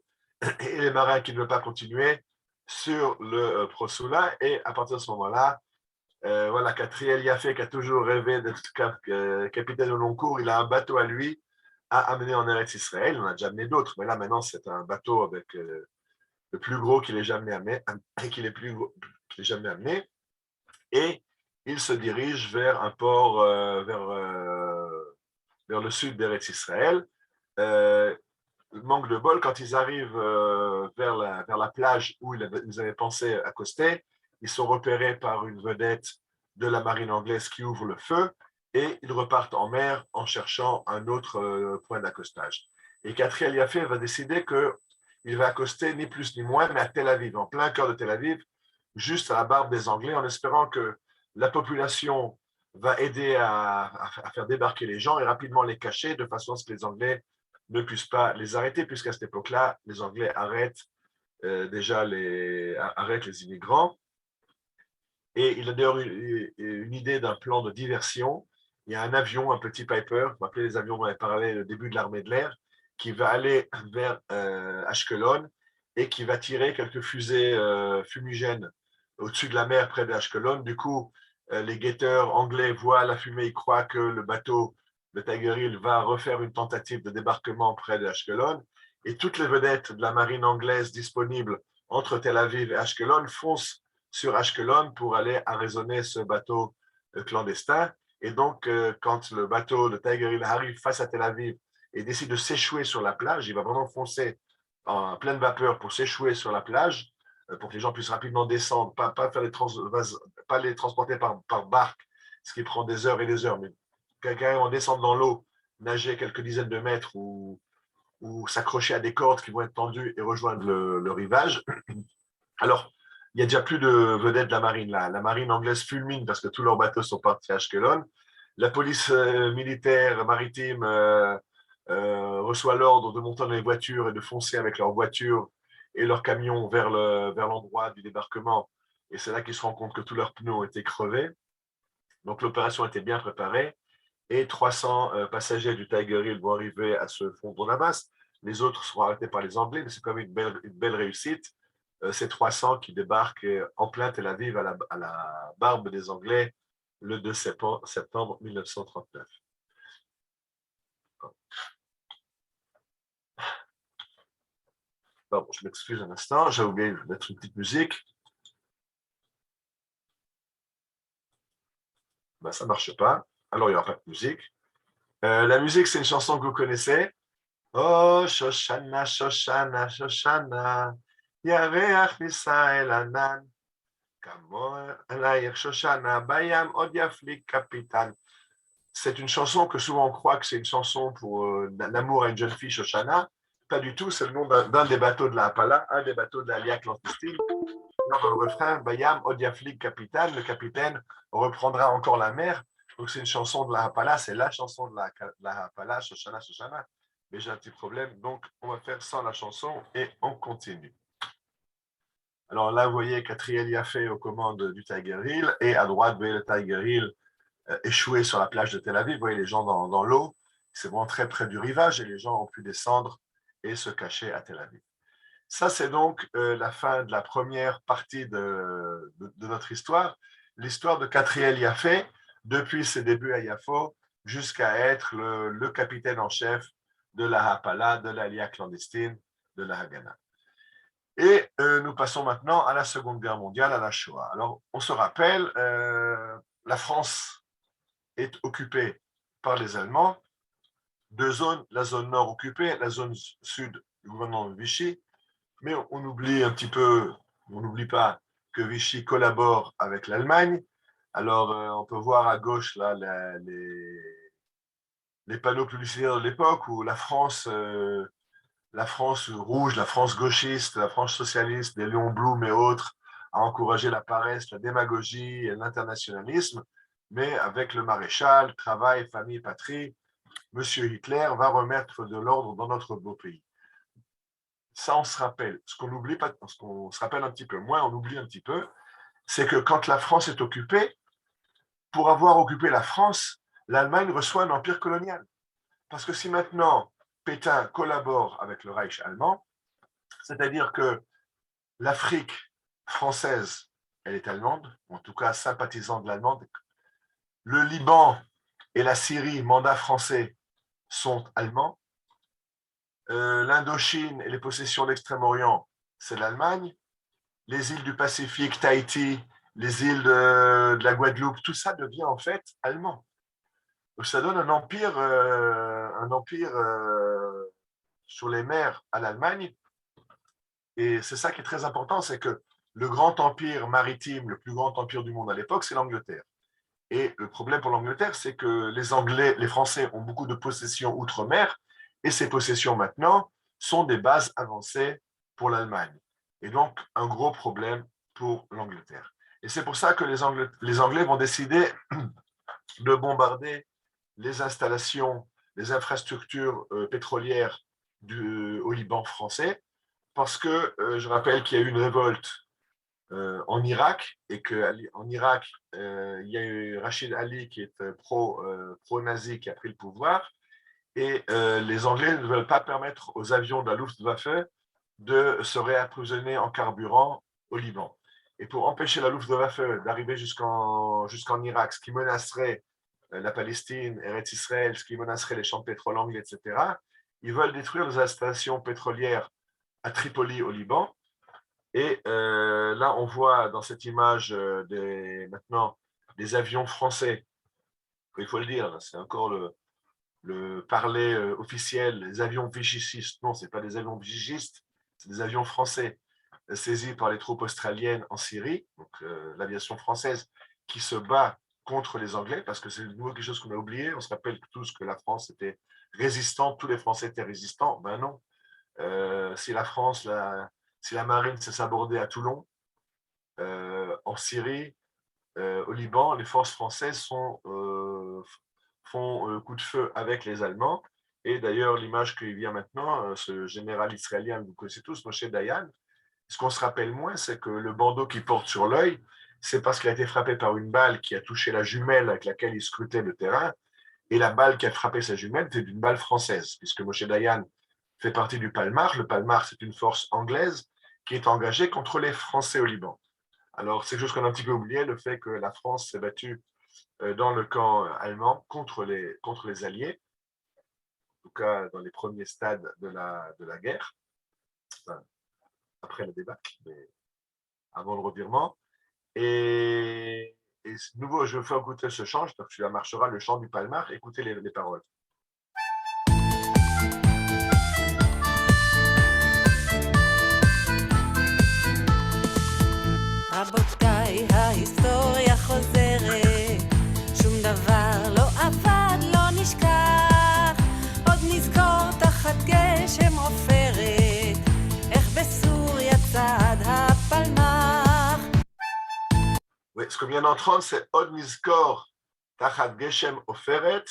et les marins qui ne veulent pas continuer sur le Prosula. Et à partir de ce moment-là, voilà, Catriel Yafé, qui a toujours rêvé d'être capitaine au long cours, il a un bateau à lui à amener en Eretz Israël. On a déjà amené d'autres, mais là maintenant c'est un bateau avec le plus gros qu'il ait jamais amené, et il se dirige vers un port, vers vers le sud d'Eretz Israël. Manque de bol, quand ils arrivent vers la plage où ils avaient pensé accoster, ils sont repérés par une vedette de la marine anglaise qui ouvre le feu et ils repartent en mer en cherchant un autre point d'accostage. Et Katriel Yafé va décider qu'il va accoster ni plus ni moins, mais à Tel Aviv, en plein cœur de Tel Aviv, juste à la barbe des Anglais, en espérant que la population va aider à faire débarquer les gens et rapidement les cacher de façon à ce que les Anglais ne puissent pas les arrêter, puisqu'à cette époque-là, les Anglais arrêtent les immigrants. Et il a d'ailleurs une idée d'un plan de diversion. Il y a un avion, un petit Piper, on va appeler les avions dont on avait parlé au début de l'armée de l'air, qui va aller vers Ashkelon et qui va tirer quelques fusées fumigènes au-dessus de la mer près de Ashkelon. Du coup, les guetteurs anglais voient la fumée, ils croient que le bateau, le Tiger Hill, va refaire une tentative de débarquement près de Ashkelon. Et toutes les vedettes de la marine anglaise disponibles entre Tel Aviv et Ashkelon foncent sur Ashkelon pour aller arraisonner ce bateau clandestin. Et donc, quand le bateau, le Tiger Hill, arrive face à Tel Aviv et décide de s'échouer sur la plage, il va vraiment foncer en pleine vapeur pour s'échouer sur la plage, pour que les gens puissent rapidement descendre, pas les transporter par barque, ce qui prend des heures et des heures, mais carrément descendre dans l'eau, nager quelques dizaines de mètres ou s'accrocher à des cordes qui vont être tendues et rejoindre le rivage. Alors, il n'y a déjà plus de vedettes de la marine là. La marine anglaise fulmine parce que tous leurs bateaux sont partis à Ashkelon. La police militaire maritime reçoit l'ordre de monter dans les voitures et de foncer avec leurs voitures et leurs camions vers l'endroit du débarquement. Et c'est là qu'ils se rendent compte que tous leurs pneus ont été crevés. Donc l'opération était bien préparée. Et 300 passagers du Tiger Hill vont arriver à se fondre en masse. Les autres seront arrêtés par les Anglais, mais c'est quand même une belle réussite. Ces 300 qui débarquent en plein Tel Aviv à la barbe des Anglais le 2 septembre 1939. Bon, je m'excuse un instant, j'ai oublié de mettre une petite musique. Ben, ça ne marche pas, alors il n'y aura pas de musique. La musique, c'est une chanson que vous connaissez. Oh, Shoshana, Shoshana, Shoshana, Yareach Misael Anan, Kamo Alayach Shoshana, Bayam Od Yaflik Kapitan. C'est une chanson que souvent on croit que c'est une chanson pour l'amour à une jeune fille, Shoshana. Pas du tout, c'est le nom d'un des bateaux de la Hapala, un des bateaux de la Lia Clandestine. Dans le refrain, Bayam Odiaflik Kapitan, le capitaine reprendra encore la mer. Donc c'est une chanson de la Hapala, c'est la chanson de la Hapala, Shoshana, Shoshana. Mais j'ai un petit problème, donc on va faire sans la chanson et on continue. Alors là, vous voyez Katriel Yafé aux commandes du Tiger Hill et à droite, vous voyez le Tiger Hill échoué sur la plage de Tel Aviv. Vous voyez les gens dans l'eau. C'est vraiment très près du rivage et les gens ont pu descendre et se cacher à Tel Aviv. Ça, c'est donc la fin de la première partie de notre histoire. L'histoire de Katriel Yafé, depuis ses débuts à Yafo, jusqu'à être le capitaine en chef de la Hapala, de l'Alia clandestine, de la Haganah. Et nous passons maintenant à la Seconde Guerre mondiale, à la Shoah. Alors, on se rappelle, la France est occupée par les Allemands. Deux zones, la zone nord occupée, la zone sud du gouvernement de Vichy. Mais on oublie un petit peu, on n'oublie pas que Vichy collabore avec l'Allemagne. Alors, on peut voir à gauche là les panneaux publicitaires de l'époque où la France rouge, la France gauchiste, la France socialiste, des Léon Blum et autres, a encouragé la paresse, la démagogie et l'internationalisme, mais avec le maréchal, travail, famille, patrie, M. Hitler va remettre de l'ordre dans notre beau pays. Ça, on se rappelle. Ce qu'on oublie pas, ce qu'on se rappelle un petit peu moins, on oublie un petit peu, c'est que quand la France est occupée, pour avoir occupé la France, l'Allemagne reçoit un empire colonial. Parce que si maintenant Pétain collabore avec le Reich allemand, c'est-à-dire que l'Afrique française, elle est allemande, en tout cas sympathisante de l'allemande. Le Liban et la Syrie, mandat français, sont allemands. L'Indochine et les possessions d'Extrême-Orient, c'est l'Allemagne. Les îles du Pacifique, Tahiti, les îles de la Guadeloupe, tout ça devient en fait allemand. ça donne un empire sur les mers à l'Allemagne. Et c'est ça qui est très important, c'est que le grand empire maritime, le plus grand empire du monde à l'époque, c'est l'Angleterre. Et le problème pour l'Angleterre, c'est que les Français ont beaucoup de possessions outre-mer, et ces possessions maintenant sont des bases avancées pour l'Allemagne. Et donc, un gros problème pour l'Angleterre. Et c'est pour ça que les Anglais vont décider de bombarder les installations, les infrastructures pétrolières au Liban français, parce que je rappelle qu'il y a eu une révolte en Irak, et qu'en Irak, il y a eu Rachid Ali qui est pro-nazi qui a pris le pouvoir, et les Anglais ne veulent pas permettre aux avions de la Luftwaffe de se réapprovisionner en carburant au Liban. Et pour empêcher la Luftwaffe d'arriver jusqu'en Irak, ce qui menacerait la Palestine, Eretz Israël, ce qui menacerait les champs de pétrole anglais, etc., ils veulent détruire les installations pétrolières à Tripoli, au Liban. Et là, on voit dans cette image maintenant des avions français. Il faut le dire, c'est encore le parler officiel, les avions vigicistes. Non, ce n'est pas des avions vigicistes, c'est des avions français saisis par les troupes australiennes en Syrie, donc l'aviation française qui se bat contre les Anglais, parce que c'est de nouveau quelque chose qu'on a oublié. On se rappelle tous que la France était résistante, tous les Français étaient résistants. Ben non. Si la marine s'est sabordée à Toulon, en Syrie, au Liban, les forces françaises font coup de feu avec les Allemands. Et d'ailleurs, l'image qui vient maintenant, ce général israélien que vous connaissez tous, Moshe Dayan, ce qu'on se rappelle moins, c'est que le bandeau qu'il porte sur l'œil, c'est parce qu'il a été frappé par une balle qui a touché la jumelle avec laquelle il scrutait le terrain. Et la balle qui a frappé sa jumelle était une balle française, puisque Moshe Dayan fait partie du Palmar. Le Palmar, c'est une force anglaise qui est engagée contre les Français au Liban. Alors, c'est quelque chose qu'on a un petit peu oublié, le fait que la France s'est battue dans le camp allemand contre les Alliés, en tout cas dans les premiers stades de la guerre, enfin, après le débâcle, mais avant le revirement. Et de nouveau, je vais faire écouter ce chant, j'espère que tu la marchera, le chant du Palmar, écoutez les paroles. רבותיי, ההיסטוריה חוזרת, שום דבר לא אבד, לא נשכח, עוד נזכור תחת גשם עופרת, איך בסוריה צעד הפלמ"ח. Oui, ce que vient d'entendre, c'est Od Nizkor Tachat Geshem Oferet,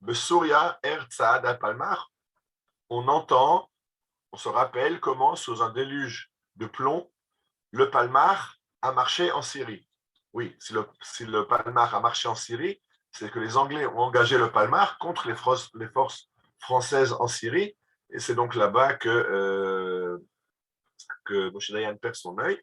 Besouria Er Tsaad al-Palmar. On entend, on se rappelle comment, sous un déluge de plomb, le Palmar a marché en Syrie. Oui, si le Palmar a marché en Syrie, c'est que les Anglais ont engagé le Palmar contre les forces françaises en Syrie, et c'est donc là-bas que Moshe Dayan perd son œil.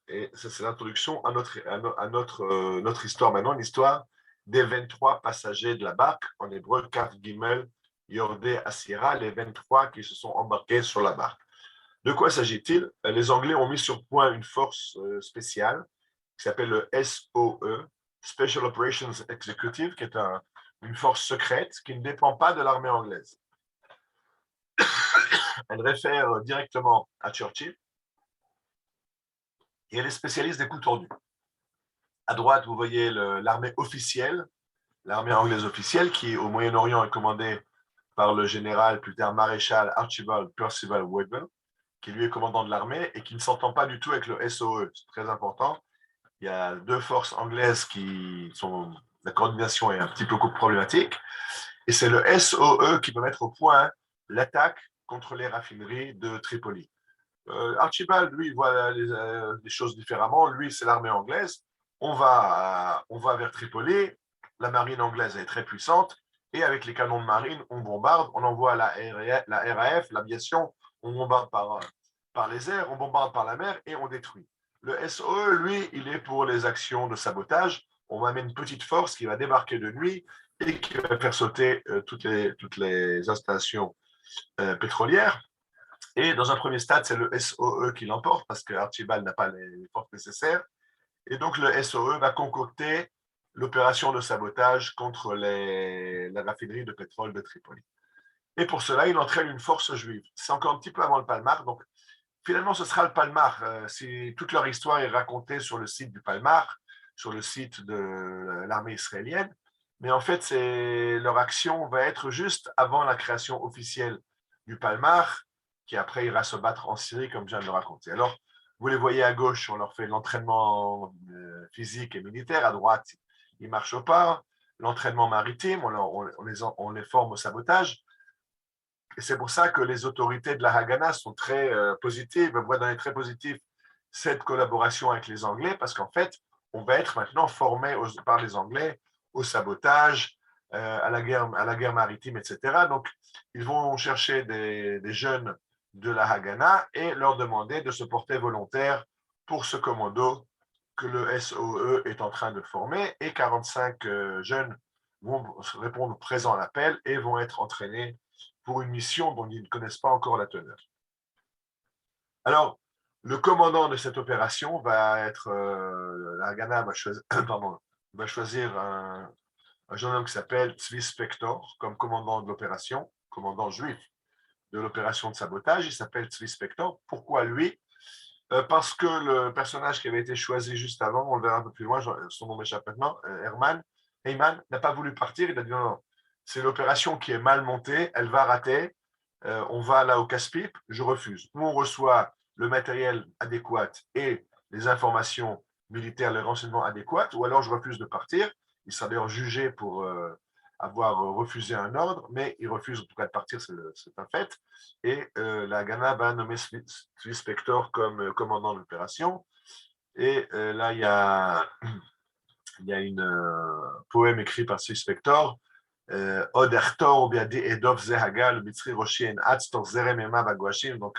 Et ça, c'est l'introduction à notre histoire maintenant, l'histoire des 23 passagers de la barque, en hébreu, Kaf Gimel, Yordé, Asira, les 23 qui se sont embarqués sur la barque. De quoi s'agit-il? Les Anglais ont mis sur point une force spéciale qui s'appelle le SOE, Special Operations Executive, qui est une force secrète qui ne dépend pas de l'armée anglaise. Elle réfère directement à Churchill et elle est spécialiste des coups tordus. À droite, vous voyez l'armée officielle, l'armée anglaise officielle, qui au Moyen-Orient est commandée par le général, plus tard maréchal Archibald Percival Wavell, qui lui est commandant de l'armée et qui ne s'entend pas du tout avec le SOE. C'est très important. Il y a deux forces anglaises la coordination est un petit peu problématique. Et c'est le SOE qui peut mettre au point l'attaque contre les raffineries de Tripoli. Archibald, lui, voit les choses différemment. Lui, c'est l'armée anglaise. On va vers Tripoli. La marine anglaise est très puissante. Et avec les canons de marine, on bombarde. On envoie la RAF, l'aviation. On bombarde par les airs, on bombarde par la mer et on détruit. Le SOE, lui, il est pour les actions de sabotage. On va mettre une petite force qui va débarquer de nuit et qui va faire sauter toutes les installations pétrolières. Et dans un premier stade, c'est le SOE qui l'emporte parce que Archibald n'a pas les forces nécessaires. Et donc, le SOE va concocter l'opération de sabotage contre la raffinerie de pétrole de Tripoli. Et pour cela, il entraîne une force juive. C'est encore un petit peu avant le Palmar, donc finalement, ce sera le Palmar. Si toute leur histoire est racontée sur le site du Palmar, sur le site de l'armée israélienne, mais en fait, leur action va être juste avant la création officielle du Palmar, qui après ira se battre en Syrie, comme je viens de le raconter. Alors, vous les voyez à gauche, on leur fait l'entraînement physique et militaire. À droite, ils marchent au pas. L'entraînement maritime, on les forme au sabotage. Et c'est pour ça que les autorités de la Haganah sont très positives, voient dans les très positifs cette collaboration avec les Anglais, parce qu'en fait, on va être maintenant formé par les Anglais au sabotage, à la guerre maritime, etc. Donc, ils vont chercher des jeunes de la Haganah et leur demander de se porter volontaire pour ce commando que le SOE est en train de former, et 45 jeunes vont répondre présent à l'appel et vont être entraînés pour une mission dont ils ne connaissent pas encore la teneur. Alors, le commandant de cette opération va être, la Haganah va choisir un jeune homme qui s'appelle Tzvi Spector comme commandant de l'opération, commandant juif de l'opération de sabotage. Il s'appelle Tzvi Spector. Pourquoi lui? Parce que le personnage qui avait été choisi juste avant, on le verra un peu plus loin, son nom m'échappe maintenant, Heyman, n'a pas voulu partir. Il a dit non, c'est l'opération qui est mal montée, elle va rater, on va là au casse-pipe, je refuse. Ou on reçoit le matériel adéquat et les informations militaires, les renseignements adéquats, ou alors je refuse de partir. Il sera d'ailleurs jugé pour avoir refusé un ordre, mais il refuse en tout cas de partir, c'est un fait. Et la Haganah va nommer Tzvi Spector comme commandant de l'opération. Et là, il y a un poème écrit par Tzvi Spector, Od Ertor Biadi Edov Zehaga, le Mitzri Roshi En Atz Tor Zerem Ema Baguashim. Donc,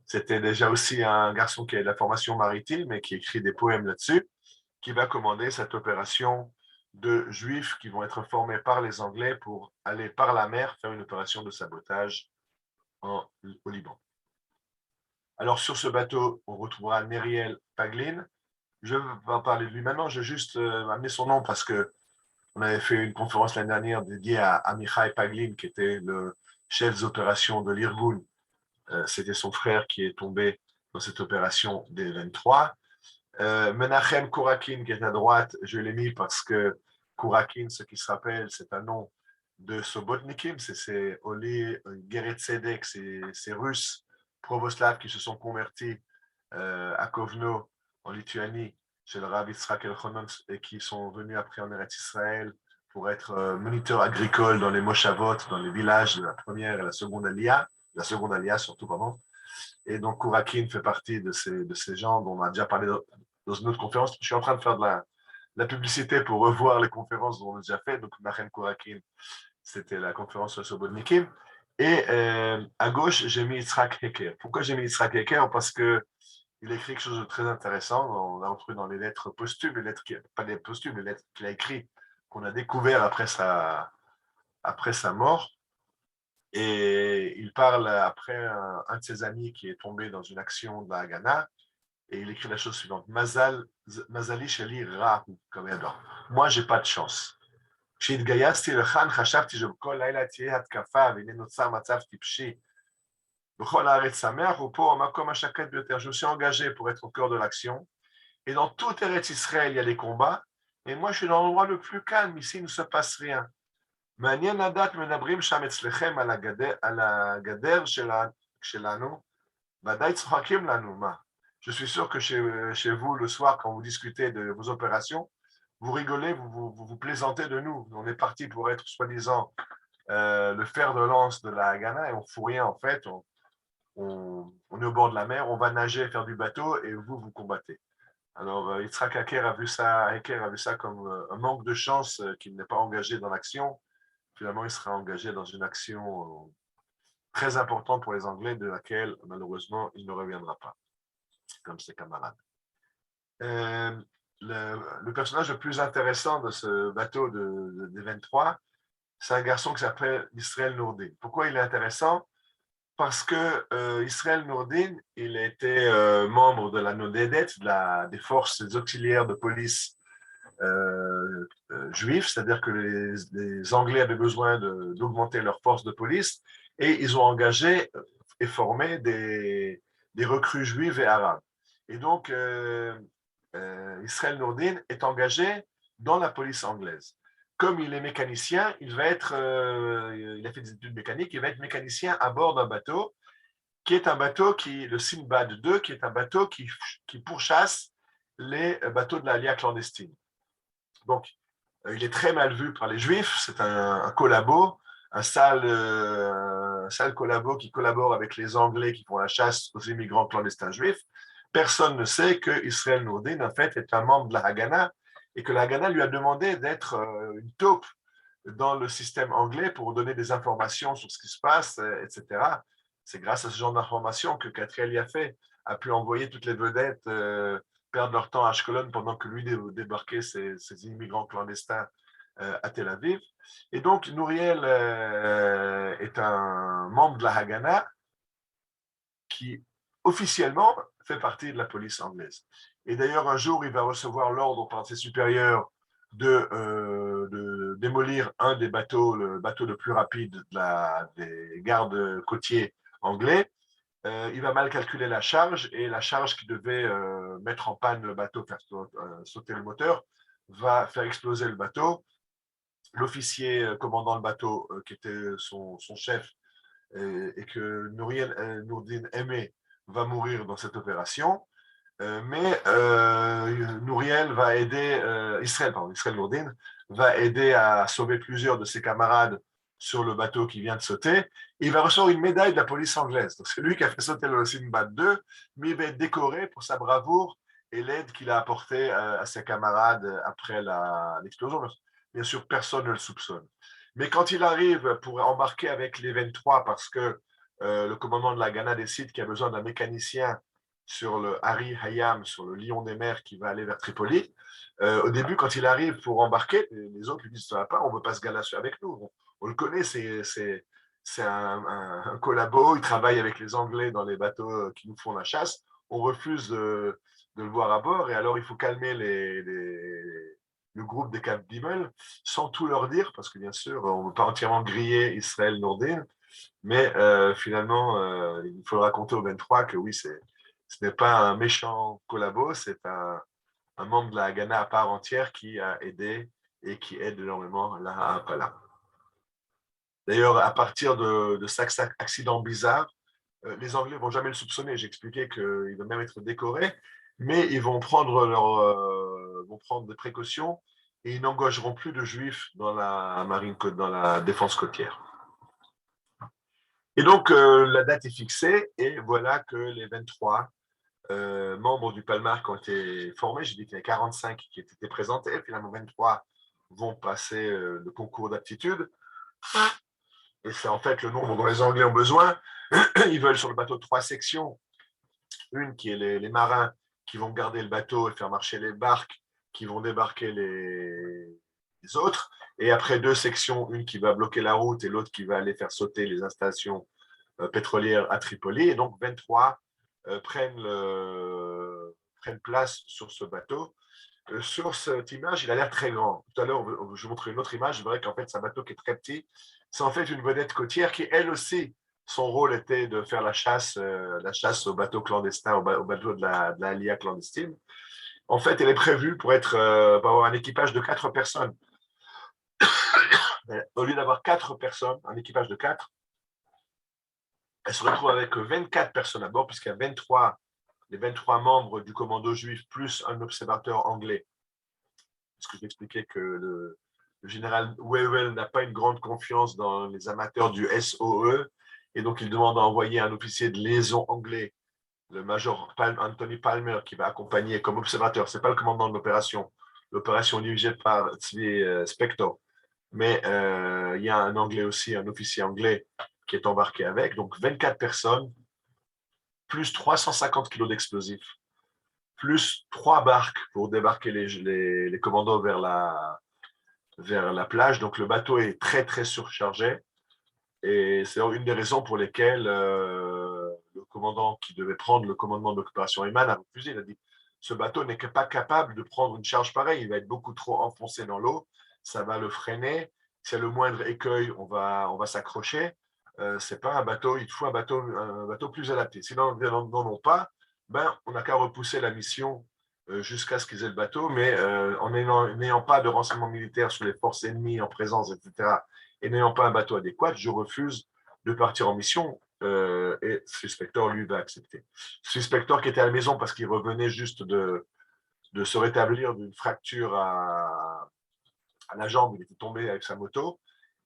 c'était déjà aussi un garçon qui a de la formation maritime et qui écrit des poèmes là-dessus, qui va commander cette opération de juifs qui vont être formés par les Anglais pour aller par la mer faire une opération de sabotage au Liban. Alors, sur ce bateau, on retrouvera Neriel Paglin. Je vais pas parler de lui maintenant, je vais juste amener son nom parce qu'on avait fait une conférence l'année dernière dédiée à Amichai Paglin, qui était le chef des opérations de l'Irgun. C'était son frère qui est tombé dans cette opération des 23. Menachem Kourakin, qui est à droite, je l'ai mis parce que Kourakin, ce qui se rappelle, c'est un nom de Sobotnikim, c'est Oli Geretsedek, c'est Russes, provoslaves qui se sont convertis à Kovno, en Lituanie, chez le Rav Yitzhak Elchanan, et qui sont venus après en Eretz Israël pour être moniteurs agricoles dans les Moshavot, dans les villages de la première et la seconde Aliyah surtout, pardon. Et donc Kourakin fait partie de ces gens dont on a déjà parlé dans une autre conférence. Je suis en train de faire de la publicité pour revoir les conférences dont on a déjà fait. Donc Menachem Kourakin, c'était la conférence sur Sobotnikim. Et à gauche, j'ai mis Yitzhak Heker. Pourquoi j'ai mis Yitzhak Heker? Parce qu'il écrit quelque chose de très intéressant. On l'a retrouvé dans les lettres posthumes, pas les posthumes, les lettres qu'il a écrites, qu'on a découvert après sa mort. Et il parle après un de ses amis qui est tombé dans une action de la Haganah, et il écrit la chose suivante: Mazali sheli rahu, comme il adore. Moi, j'ai pas de chance. כשהתגייסתי לכאן חשבתי שבכל לילה תהיה התקפה והנה נוצר מצב טיפשי. בכל הארץ שמח ופה המקום השקט ביותר. Je me suis engagé pour être au cœur de l'action. Et dans tout Eretz Israël, il y a des combats. Et moi, je suis dans l'endroit le plus calme. Ici, il ne se passe rien. מעניין לדעת מדברים שם אצלכם על הגדר שלנו, ודאי צוחקים לנו, מה? Je suis sûr que chez vous, le soir, quand vous discutez de vos opérations, vous rigolez, vous plaisantez de nous. On est parti pour être, soi-disant, le fer de lance de la Haganah, et on ne fout rien, en fait. On est au bord de la mer, on va nager, faire du bateau, et vous combattez. Alors, Yitzhak Heker a vu ça comme un manque de chance qu'il n'est pas engagé dans l'action. Finalement, il sera engagé dans une action très importante pour les Anglais, de laquelle, malheureusement, il ne reviendra pas, comme ses camarades. Le personnage le plus intéressant de ce bateau des 23, c'est un garçon qui s'appelle Israël Nourdin. Pourquoi il est intéressant? Parce que Israël Nourdin, il était membre de la Nodedet, des forces auxiliaires de police juifs, c'est-à-dire que les Anglais avaient besoin d'augmenter leur force de police et ils ont engagé et formé des recrues juives et arabes. Et donc, Israël Nourdine est engagé dans la police anglaise. Comme il est mécanicien, il a fait des études mécaniques, il va être mécanicien à bord d'un bateau, qui est un bateau le Sinbad 2, qui est un bateau qui pourchasse les bateaux de l'Aliyah clandestine. Donc, il est très mal vu par les Juifs, c'est un collabo, un sale collabo qui collabore avec les Anglais qui font la chasse aux immigrants clandestins juifs. Personne ne sait que Israël Nourdine, en fait, est un membre de la Haganah et que la Haganah lui a demandé d'être une taupe dans le système anglais pour donner des informations sur ce qui se passe, etc. C'est grâce à ce genre d'informations que Katriel Yafé a pu envoyer toutes les vedettes perdre leur temps à Ashkelon pendant que lui débarquait ses immigrants clandestins à Tel Aviv. Et donc, Nouriel est un membre de la Haganah qui officiellement fait partie de la police anglaise. Et d'ailleurs, un jour, il va recevoir l'ordre par ses supérieurs de démolir un des bateaux, le bateau le plus rapide des gardes côtiers anglais. Il va mal calculer la charge et la charge qui devait mettre en panne le bateau, faire sauter le moteur, va faire exploser le bateau. L'officier commandant le bateau, qui était son chef et que Nourdine aimait, va mourir dans cette opération. Mais Nouriel va aider, Israël Nourdine va aider à sauver plusieurs de ses camarades sur le bateau qui vient de sauter. Il va recevoir une médaille de la police anglaise. Donc, c'est lui qui a fait sauter le Sinbad 2, mais il va être décoré pour sa bravoure et l'aide qu'il a apportée à ses camarades après l'explosion. Bien sûr, personne ne le soupçonne. Mais quand il arrive pour embarquer avec les 23, parce que le commandant de la Haganah décide qu'il y a besoin d'un mécanicien sur le Hari Hayam, sur le Lion des mers qui va aller vers Tripoli, au début, quand il arrive pour embarquer, les autres lui disent « ça va pas, on ne veut pas ce gars-là avec nous. On le connaît, c'est un collabo, il travaille avec les Anglais dans les bateaux qui nous font la chasse. On refuse de le voir à bord et alors il faut calmer le groupe des Cap Dimmel sans tout leur dire, parce que bien sûr, on ne veut pas entièrement griller Israël Nourdine, mais finalement, il faut raconter au 23 que oui, ce n'est pas un méchant collabo, c'est un membre de la Haganah à part entière qui a aidé et qui aide énormément la Ha'apala. D'ailleurs, à partir de cet accident bizarre, les Anglais ne vont jamais le soupçonner. J'ai expliqué qu'il va même être décoré, mais ils vont prendre des précautions et ils n'engageront plus de juifs dans dans la défense côtière. Et donc, la date est fixée et voilà que les 23 membres du Palmar ont été formés. J'ai dit qu'il y a 45 qui étaient présentés. Finalement, 23 vont passer le concours d'aptitude. Et c'est en fait le nombre dont les Anglais ont besoin. Ils veulent sur le bateau 3 sections. Une qui est les marins qui vont garder le bateau et faire marcher les barques qui vont débarquer les autres. Et après 2 sections, une qui va bloquer la route et l'autre qui va aller faire sauter les installations pétrolières à Tripoli. Et donc 23 prennent place sur ce bateau. Sur cette image, il a l'air très grand. Tout à l'heure, je vous montrerai une autre image. Je verrai qu'en fait, c'est un bateau qui est très petit. C'est en fait une vedette côtière qui, elle aussi, son rôle était de faire la chasse aux bateaux clandestins, aux bateaux de la Aliyah clandestine. En fait, elle est prévue pour avoir un équipage de 4 personnes. Au lieu d'avoir 4 personnes, un équipage de 4, elle se retrouve avec 24 personnes à bord, puisqu'il y a les 23 membres du commando juif, plus un observateur anglais. Parce que j'expliquais que le général Wewell n'a pas une grande confiance dans les amateurs du SOE, et donc il demande à envoyer un officier de liaison anglais, le major Anthony Palmer, qui va accompagner comme observateur. Ce n'est pas le commandant de l'opération. L'opération est dirigée par Tzvi Spector. Mais il y a un anglais aussi, un officier anglais qui est embarqué avec. Donc 24 personnes, plus 350 kilos d'explosifs, plus 3 barques pour débarquer les commandos vers la plage. Donc le bateau est très, très surchargé. Et c'est une des raisons pour lesquelles le commandant qui devait prendre le commandement de l'opération Eman a refusé. Il a dit ce bateau n'est pas capable de prendre une charge pareille. Il va être beaucoup trop enfoncé dans l'eau. Ça va le freiner. S'il y a le moindre écueil, on va s'accrocher. C'est pas un bateau, il faut un bateau plus adapté. Sinon, ils n'en ont pas, on n'a qu'à repousser la mission jusqu'à ce qu'ils aient le bateau, mais en n'ayant pas de renseignements militaires sur les forces ennemies en présence, etc., et n'ayant pas un bateau adéquat, je refuse de partir en mission. Et Suspector, lui, va accepter. Suspector qui était à la maison parce qu'il revenait juste de se rétablir d'une fracture à la jambe, il était tombé avec sa moto.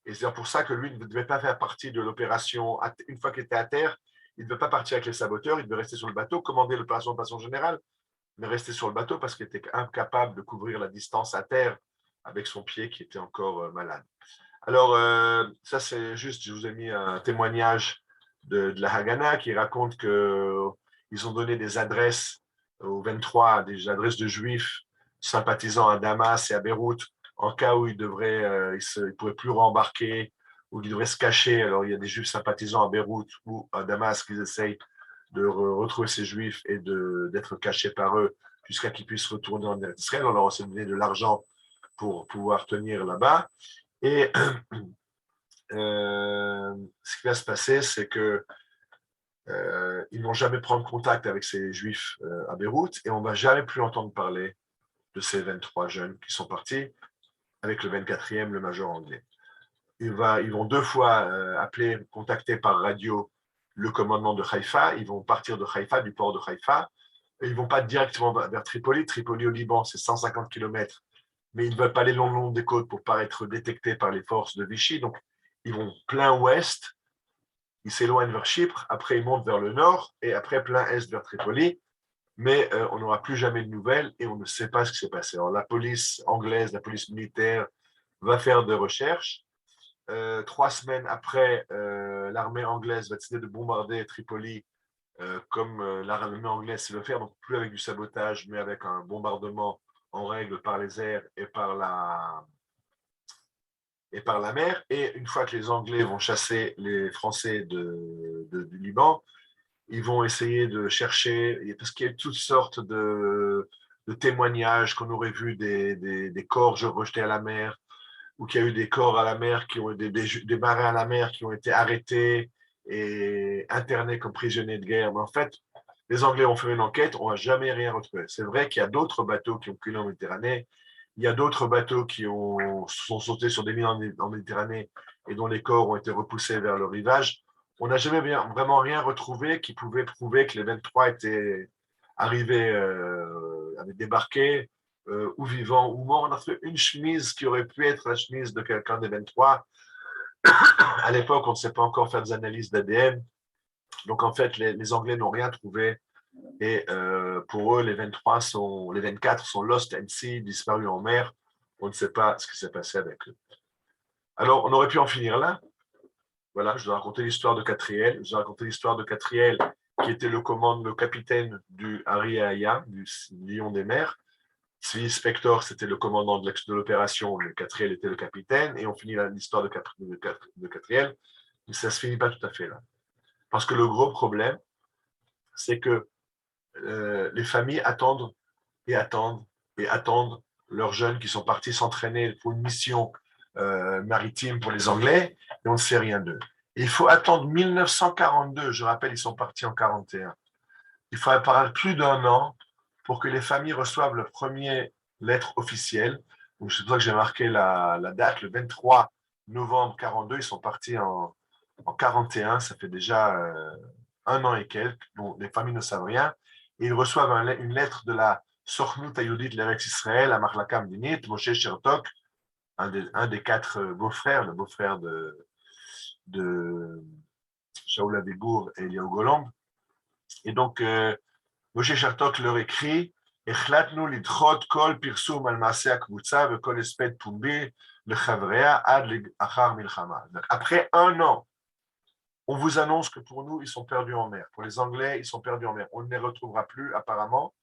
Et c'est pour ça que lui ne devait pas faire partie de l'opération. Une fois qu'il était à terre, il ne devait pas partir avec les saboteurs, il devait rester sur le bateau, commander l'opération de façon générale, mais rester sur le bateau parce qu'il était incapable de couvrir la distance à terre avec son pied qui était encore malade. Alors, ça c'est juste, je vous ai mis un témoignage de la Haganah qui raconte qu'ils ont donné des adresses au 23, des adresses de juifs sympathisant à Damas et à Beyrouth, en cas où ils ne pouvaient plus rembarquer ou qu'ils devraient se cacher. Alors, il y a des juifs sympathisants à Beyrouth ou à Damas qui essayent de retrouver ces juifs et d'être cachés par eux jusqu'à qu'ils puissent retourner en Israël. On leur a aussi donné de l'argent pour pouvoir tenir là-bas. Et ce qui va se passer, c'est que ils n'ont jamais prendre contact avec ces juifs à Beyrouth et on ne va jamais plus entendre parler de ces 23 jeunes qui sont partis avec le 24e, le major anglais. Ils vont 2 fois contacter par radio le commandement de Haïfa. Ils vont partir de Haïfa, du port de Haïfa. Et ils ne vont pas directement vers Tripoli. Tripoli au Liban, c'est 150 km. Mais ils ne veulent pas aller le long des côtes pour ne pas être détectés par les forces de Vichy. Donc, ils vont plein ouest. Ils s'éloignent vers Chypre. Après, ils montent vers le nord. Et après, plein est vers Tripoli. Mais on n'aura plus jamais de nouvelles et on ne sait pas ce qui s'est passé. Alors, la police anglaise, la police militaire va faire des recherches. 3 semaines après, l'armée anglaise va décider de bombarder Tripoli comme l'armée anglaise sait le faire, donc plus avec du sabotage, mais avec un bombardement en règle par les airs et par la mer. Et une fois que les Anglais vont chasser les Français du Liban, ils vont essayer de chercher, parce qu'il y a toutes sortes de témoignages qu'on aurait vu des corps rejetés à la mer, ou qu'il y a eu des corps à la mer, des marins à la mer qui ont été arrêtés et internés comme prisonniers de guerre. Mais en fait, les Anglais ont fait une enquête, on n'a jamais rien retrouvé. C'est vrai qu'il y a d'autres bateaux qui ont coulé en Méditerranée, il y a d'autres bateaux qui sont sautés sur des mines en Méditerranée et dont les corps ont été repoussés vers le rivage. On n'a jamais vraiment rien retrouvé qui pouvait prouver que les 23 étaient arrivés, avaient débarqué, ou vivants ou morts. On a trouvé une chemise qui aurait pu être la chemise de quelqu'un des 23. À l'époque, on ne sait pas encore faire des analyses d'ADN. Donc, en fait, les Anglais n'ont rien trouvé. Et pour eux, les 24 sont lost at sea, disparus en mer. On ne sait pas ce qui s'est passé avec eux. Alors, on aurait pu en finir là. Voilà, je dois raconter l'histoire de Catriel. Je dois raconter l'histoire de Catriel, qui était le capitaine du Harry Aya, du Lion des mers. Sylvie Spector, c'était le commandant de l'opération, le Catriel était le capitaine, et on finit l'histoire de Catriel, mais ça ne se finit pas tout à fait là. Parce que le gros problème, c'est que les familles attendent et attendent et attendent leurs jeunes qui sont partis s'entraîner pour une mission maritime pour les Anglais, et on ne sait rien d'eux. Et il faut attendre 1942, je rappelle, ils sont partis en 1941. Il faut attendre plus d'1 an pour que les familles reçoivent leur première lettre officielle. Donc, c'est pour ça que j'ai marqué la date, le 23 novembre 42. Ils sont partis en 41. Ça fait déjà 1 an et quelques. Bon, les familles ne savent rien. Et ils reçoivent une lettre de la Sochnut Hayudit l'Eretz Israël, à Marlaka Medinit, Moshe Chertok, un des 4 beaux-frères, le beau-frère de Shaul Avigour et Eliyahu Goland. Et donc, Moshe Chertok leur écrit החלטנו לדחות כל פרסום על מעשה הקבוצה וכל הספד פומבי לחבריה עד לאחר מלחמה. Après 1 an, on vous annonce que pour nous, ils sont perdus en mer. Pour les Anglais, ils sont perdus en mer. On ne les retrouvera plus apparemment,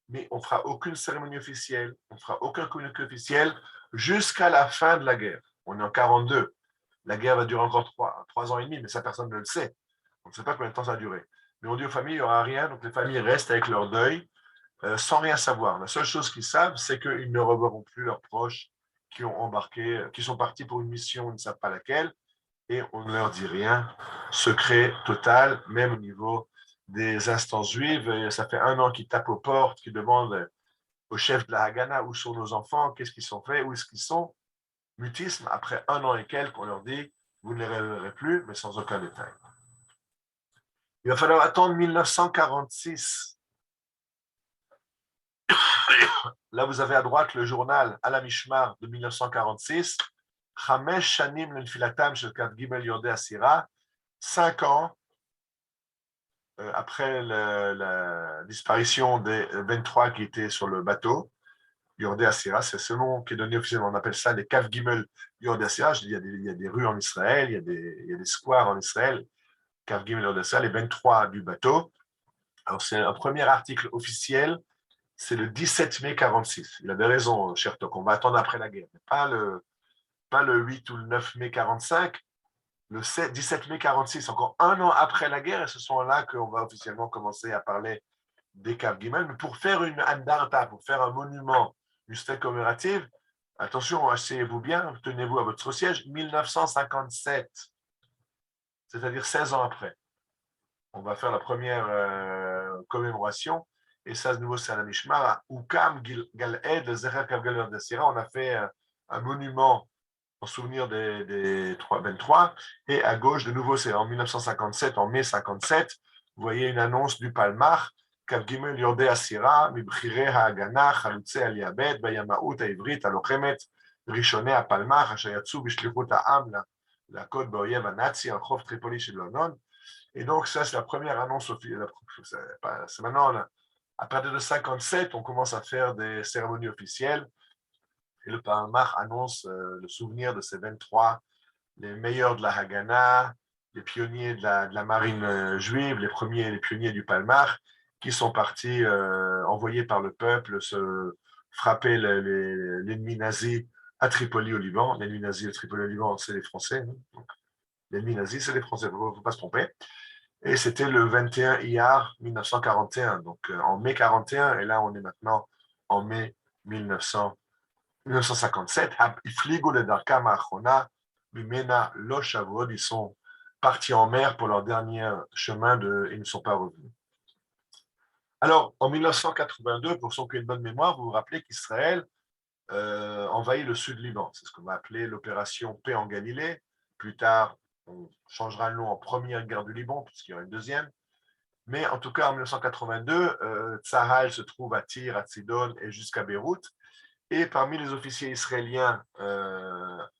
mais on ne fera aucune cérémonie officielle, on ne fera aucun communiqué officiel jusqu'à la fin de la guerre. On est en 42. La guerre va durer encore 3 ans et demi, mais ça, personne ne le sait. On ne sait pas combien de temps ça va durer. Mais on dit aux familles, il n'y aura rien, donc les familles restent avec leur deuil. sans rien savoir. La seule chose qu'ils savent, c'est qu'ils ne reverront plus leurs proches qui ont embarqué, qui sont partis pour une mission, ils ne savent pas laquelle, et on ne leur dit rien. Secret total, même au niveau des instances juives. Et ça fait 1 an qu'ils tapent aux portes, qu'ils demandent au chef de la Haganah où sont nos enfants, qu'est-ce qu'ils sont faits, où est-ce qu'ils sont. Mutisme, après 1 an et quelques, on leur dit, vous ne les révélerez plus, mais sans aucun détail. Il va falloir attendre 1946. Là, vous avez à droite le journal Al Mishmar de 1946. Chamesh Shanim Lenfilatam Shel Kav Gimel Yordei Asira. 5 ans après la disparition des 23 qui étaient sur le bateau, Yordei Asira, c'est ce nom qui est donné officiellement. On appelle ça les Kav Gimel Yordei Asira. Il y a des rues en Israël, il y a des squares en Israël. Kav Gimel Yordei Asira, les 23 du bateau. Alors, c'est un premier article officiel. C'est le 17 mai 46. Il avait raison, cher Tok, on va attendre après la guerre. Pas le 8 ou le 9 mai 45, le 17 mai 46, encore 1 an après la guerre, et ce sont là qu'on va officiellement commencer à parler des Kav Gimel. Mais pour faire une andarta, pour faire un monument, une stèle commémorative, attention, asseyez-vous bien, tenez-vous à votre siège, 1957, c'est-à-dire 16 ans après. On va faire la première commémoration. Et ça, de nouveau, c'est à la Mishmar. Ukam Galed, le Zecher Kav Gimel Yordei Asira. On a fait un monument en souvenir des 23. Et à gauche, de nouveau, c'est en 1957, en mai 57. Vous voyez une annonce du Palmach. Kav Gimel Yordei Asira, Mibchirei Ha'Hagana, Chalutzei Aliyabet, Bayamaut Ha'Ivrit, Halochemet, Rishonei Ha'Palmach, Asher Yatsu Bishlichut Ha'am, la Côte Ba'oyev Ha'Nazi, Al-Chov Tripoli chez London. Et donc, ça, c'est la première annonce officielle. C'est maintenant, à partir de 57, on commence à faire des cérémonies officielles. Et le Palmach annonce le souvenir de ces 23, les meilleurs de la Haganah, les pionniers de la marine juive, les pionniers du Palmach, qui sont partis, envoyés par le peuple, se frapper l'ennemi nazi à Tripoli au Liban. L'ennemi nazi à Tripoli au Liban, c'est les Français. Donc, l'ennemi nazi, c'est les Français, il ne faut pas se tromper. Et c'était le 21 Iyar 1941, donc en mai 41, et là on est maintenant en mai 1957. Ils sont partis en mer pour leur dernier chemin et ne sont pas revenus. Alors, en 1982, pour ceux qui ont une bonne mémoire, vous vous rappelez qu'Israël envahit le sud Liban. C'est ce qu'on va appeler l'opération Paix en Galilée. Plus tard, on changera le nom en première guerre du Liban, puisqu'il y aura une deuxième. Mais en tout cas, en 1982, Tzahal se trouve à Tyr, à Sidon et jusqu'à Beyrouth. Et parmi les officiers israéliens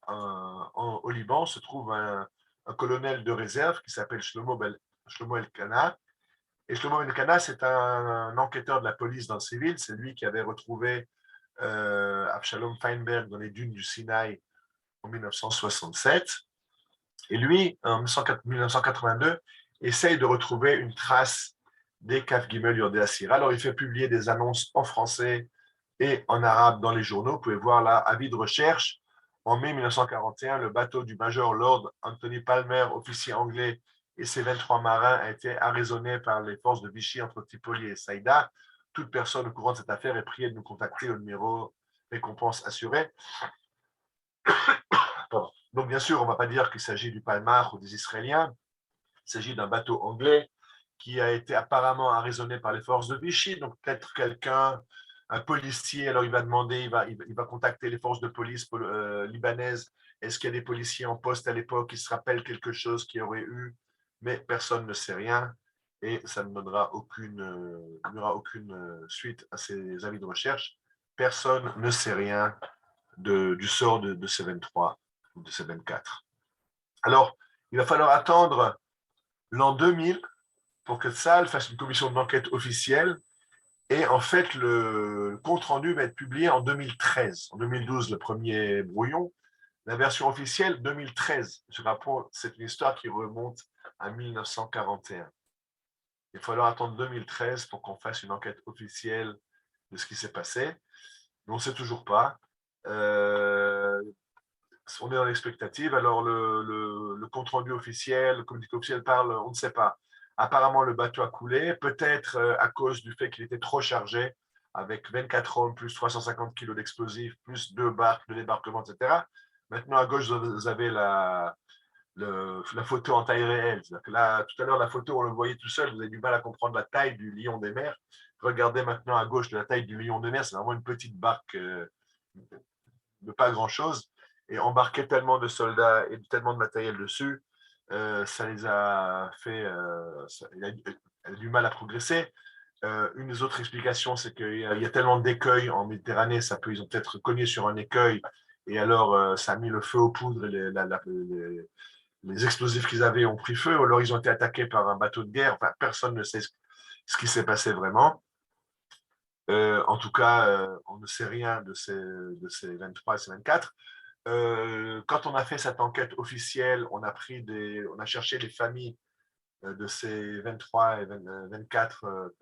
au Liban se trouve un colonel de réserve qui s'appelle Shlomo Elkana. Et Shlomo Elkana, c'est un enquêteur de la police dans le civil. C'est lui qui avait retrouvé Avshalom Feinberg dans les dunes du Sinaï en 1967. Et lui, en 1982, essaye de retrouver une trace des Kav Gimel Yordei Asira. Alors, il fait publier des annonces en français et en arabe dans les journaux. Vous pouvez voir là, avis de recherche. En mai 1941, le bateau du Major Lord Anthony Palmer, officier anglais, et ses 23 marins a été arraisonné par les forces de Vichy entre Tripoli et Saïda. Toute personne au courant de cette affaire est priée de nous contacter au numéro récompense assurée. Donc, bien sûr, on ne va pas dire qu'il s'agit du Palmach ou des Israéliens. Il s'agit d'un bateau anglais qui a été apparemment arraisonné par les forces de Vichy. Donc, peut-être quelqu'un, un policier, alors il va demander, il va contacter les forces de police libanaises. Est-ce qu'il y a des policiers en poste à l'époque qui se rappellent quelque chose qu'il y aurait eu? Mais personne ne sait rien. Et ça ne donnera il n'y aura aucune suite à ces avis de recherche. Personne ne sait rien du sort de ces 23 ou de ces 24. Alors, il va falloir attendre l'an 2000 pour que Tzahal fasse une commission d'enquête officielle. Et en fait, le compte-rendu va être publié en 2013. En 2012, le premier brouillon. La version officielle, 2013. Je rappelle, c'est une histoire qui remonte à 1941. Il va falloir attendre 2013 pour qu'on fasse une enquête officielle de ce qui s'est passé. Mais on ne sait toujours pas. On est dans l'expectative. Alors, le compte-rendu officiel, le communiqué officiel parle, on ne sait pas. Apparemment, le bateau a coulé, peut-être à cause du fait qu'il était trop chargé. avec 24 hommes, plus 350 kilos d'explosifs, plus 2 barques de débarquement, etc. Maintenant, à gauche, vous avez la photo en taille réelle. Là, tout à l'heure, la photo, on le voyait tout seul, vous avez du mal à comprendre la taille du lion des mers. Regardez maintenant à gauche la taille du lion des mers, c'est vraiment une petite barque de pas grand-chose. Et embarquer tellement de soldats et tellement de matériel dessus, ça les a fait... elle a du mal à progresser. Une des autres explications, c'est qu'il y a tellement d'écueils en Méditerranée, ils ont peut-être cogné sur un écueil, et alors ça a mis le feu aux poudres, les explosifs qu'ils avaient ont pris feu, ou alors ils ont été attaqués par un bateau de guerre. Enfin, personne ne sait ce qui s'est passé vraiment. En tout cas, on ne sait rien de ces 23 et ces 24. Quand on a fait cette enquête officielle, on a cherché les familles de ces 23 et 24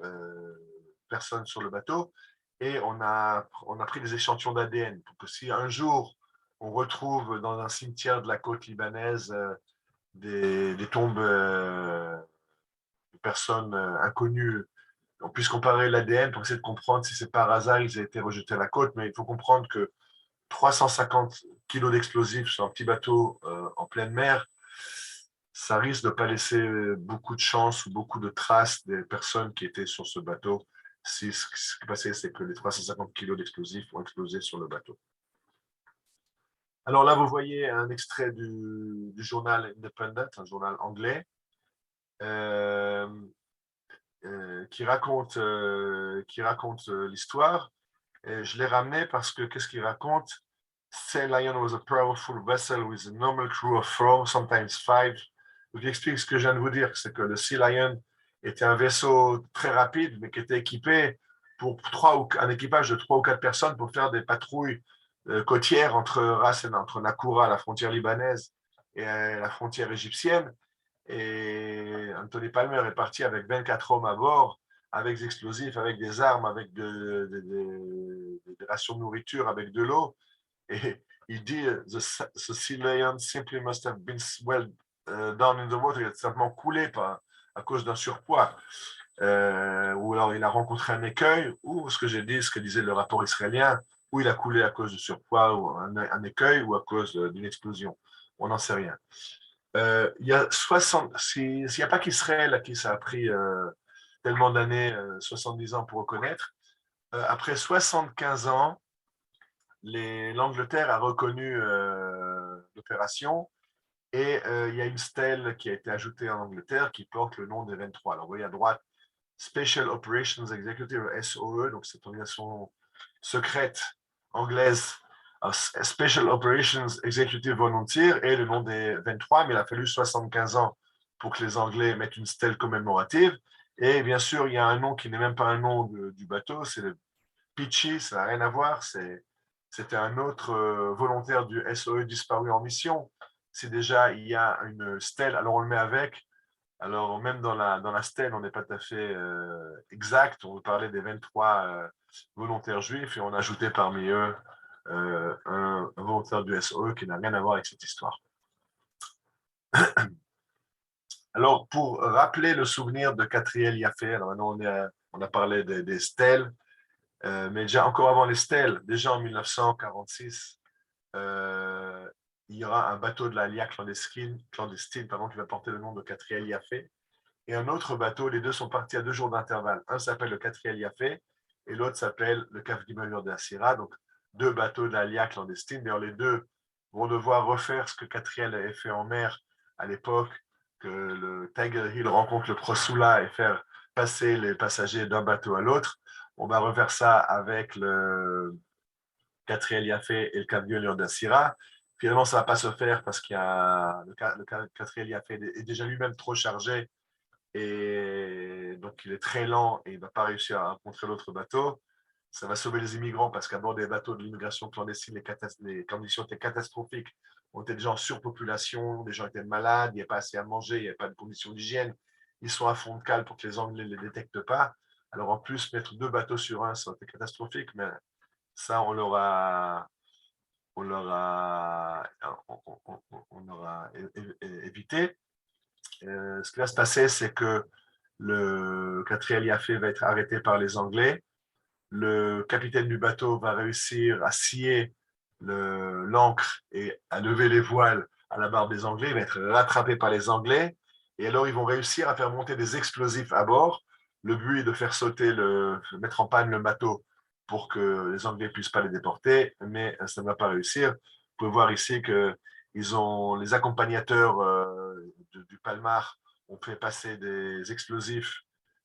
personnes sur le bateau, et on a pris des échantillons d'ADN pour que si un jour on retrouve dans un cimetière de la côte libanaise des tombes de personnes inconnues, on puisse comparer l'ADN pour essayer de comprendre si c'est par hasard ils ont été rejetés à la côte. Mais il faut comprendre que 350 kilos d'explosifs sur un petit bateau en pleine mer, ça risque de ne pas laisser beaucoup de chance ou beaucoup de traces des personnes qui étaient sur ce bateau. Si ce qui s'est passé, c'est que les 350 kilos d'explosifs ont explosé sur le bateau. Alors là, vous voyez un extrait du journal Independent, un journal anglais, qui raconte l'histoire. Et je l'ai ramené parce que qu'est-ce qu'il raconte? Sea Lion was a powerful vessel with a normal crew of 4, sometimes 5. Je vous explique ce que je viens de vous dire, c'est que le Sea Lion était un vaisseau très rapide, mais qui était équipé pour un équipage de 3 ou 4 personnes pour faire des patrouilles côtières entre Ras et entre Nakoura, la frontière libanaise, et la frontière égyptienne. Et Anthony Palmer est parti avec 24 hommes à bord, avec des explosifs, avec des armes, avec des rations de nourriture, avec de l'eau. Et il dit the Sea Lion simply must have been well down in the water. Il a simplement coulé à cause d'un surpoids. Ou alors il a rencontré un écueil, ou ce que disait le rapport israélien, ou il a coulé à cause du surpoids, ou un écueil, ou à cause d'une explosion. On n'en sait rien. Il y a 60, s'il n'y a pas qu'Israël à qui ça a pris tellement d'années, 70 ans pour reconnaître, après 75 ans, l'Angleterre a reconnu l'opération, et il y a une stèle qui a été ajoutée en Angleterre qui porte le nom des 23. Alors vous voyez à droite, Special Operations Executive, SOE, donc c'est une organisation secrète anglaise, Special Operations Executive Volunteer, et le nom des 23, mais il a fallu 75 ans pour que les Anglais mettent une stèle commémorative. Et bien sûr, il y a un nom qui n'est même pas un nom du bateau, c'est le Peachy, ça n'a rien à voir, c'était un autre volontaire du SOE disparu en mission. Si déjà il y a une stèle, alors on le met avec. Alors même dans la stèle, on n'est pas tout à fait exact. On veut parler des 23 volontaires juifs, et on a ajouté parmi eux un volontaire du SOE qui n'a rien à voir avec cette histoire. Alors, pour rappeler le souvenir de Katriel Yafé, alors maintenant on a parlé des stèles, mais déjà encore avant les stèles, déjà en 1946, il y aura un bateau de la LIA clandestine qui va porter le nom de Katriel Yafé, et un autre bateau. Les deux sont partis à 2 jours d'intervalle. Un s'appelle le Katriel Yafé et l'autre s'appelle le Kaf Gimel de Asira. Donc 2 bateaux de la LIA clandestine. D'ailleurs, les deux vont devoir refaire ce que Katriel avait fait en mer à l'époque, que le Tiger Hill rencontre le Prosula et faire passer les passagers d'un bateau à l'autre. On va refaire ça avec le Katriel Yafé et le Kaf Gimel d'Asira. Finalement, ça ne va pas se faire parce qu'il y a le Katriel Yafé est déjà lui-même trop chargé, et donc il est très lent et il ne va pas réussir à rencontrer l'autre bateau. Ça va sauver les immigrants parce qu'à bord des bateaux de l'immigration clandestine, les conditions étaient catastrophiques. On était déjà en surpopulation, les gens étaient malades, il n'y avait pas assez à manger, il n'y avait pas de conditions d'hygiène. Ils sont à fond de cale pour que les Anglais ne les détectent pas. Alors en plus, mettre 2 bateaux sur un, ça aurait été catastrophique, mais ça, on l'aura évité. Ce qui va se passer, c'est que le Katriel Yafé va être arrêté par les Anglais. le capitaine du bateau va réussir à scier l'ancre et à lever les voiles à la barre des Anglais, il va être rattrapé par les Anglais, et alors ils vont réussir à faire monter des explosifs à bord. Le but est de faire sauter, mettre en panne le bateau pour que les Anglais ne puissent pas les déporter, mais ça ne va pas réussir. Vous pouvez voir ici que les accompagnateurs du Palmar ont fait passer des explosifs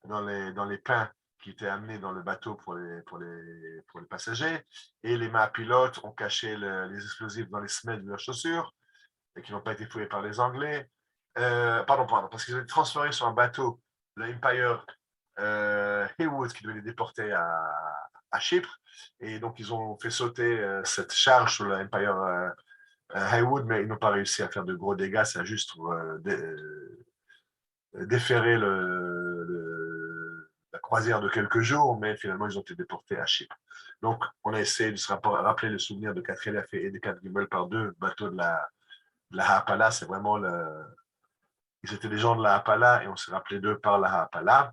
dans les pains qui étaient amenés dans le bateau pour les passagers, et les pilotes ont caché les explosifs dans les semelles de leurs chaussures, et qui n'ont pas été fouillés par les Anglais. Pardon, parce qu'ils ont été transférés sur un bateau, l'Empire Haywood, qui devait les déporter à Chypre, et donc ils ont fait sauter cette charge sur l'Empire Haywood, mais ils n'ont pas réussi à faire de gros dégâts, ça a juste déféré la croisière de quelques jours, mais finalement ils ont été déportés à Chypre. Donc on a essayé de se rappeler le souvenir de Catherine Yafé et de Kat Gimel par deux bateaux de la Ha'apala. C'est vraiment ils étaient des gens de la Ha'apala et on s'est rappelé d'eux par la Ha'apala.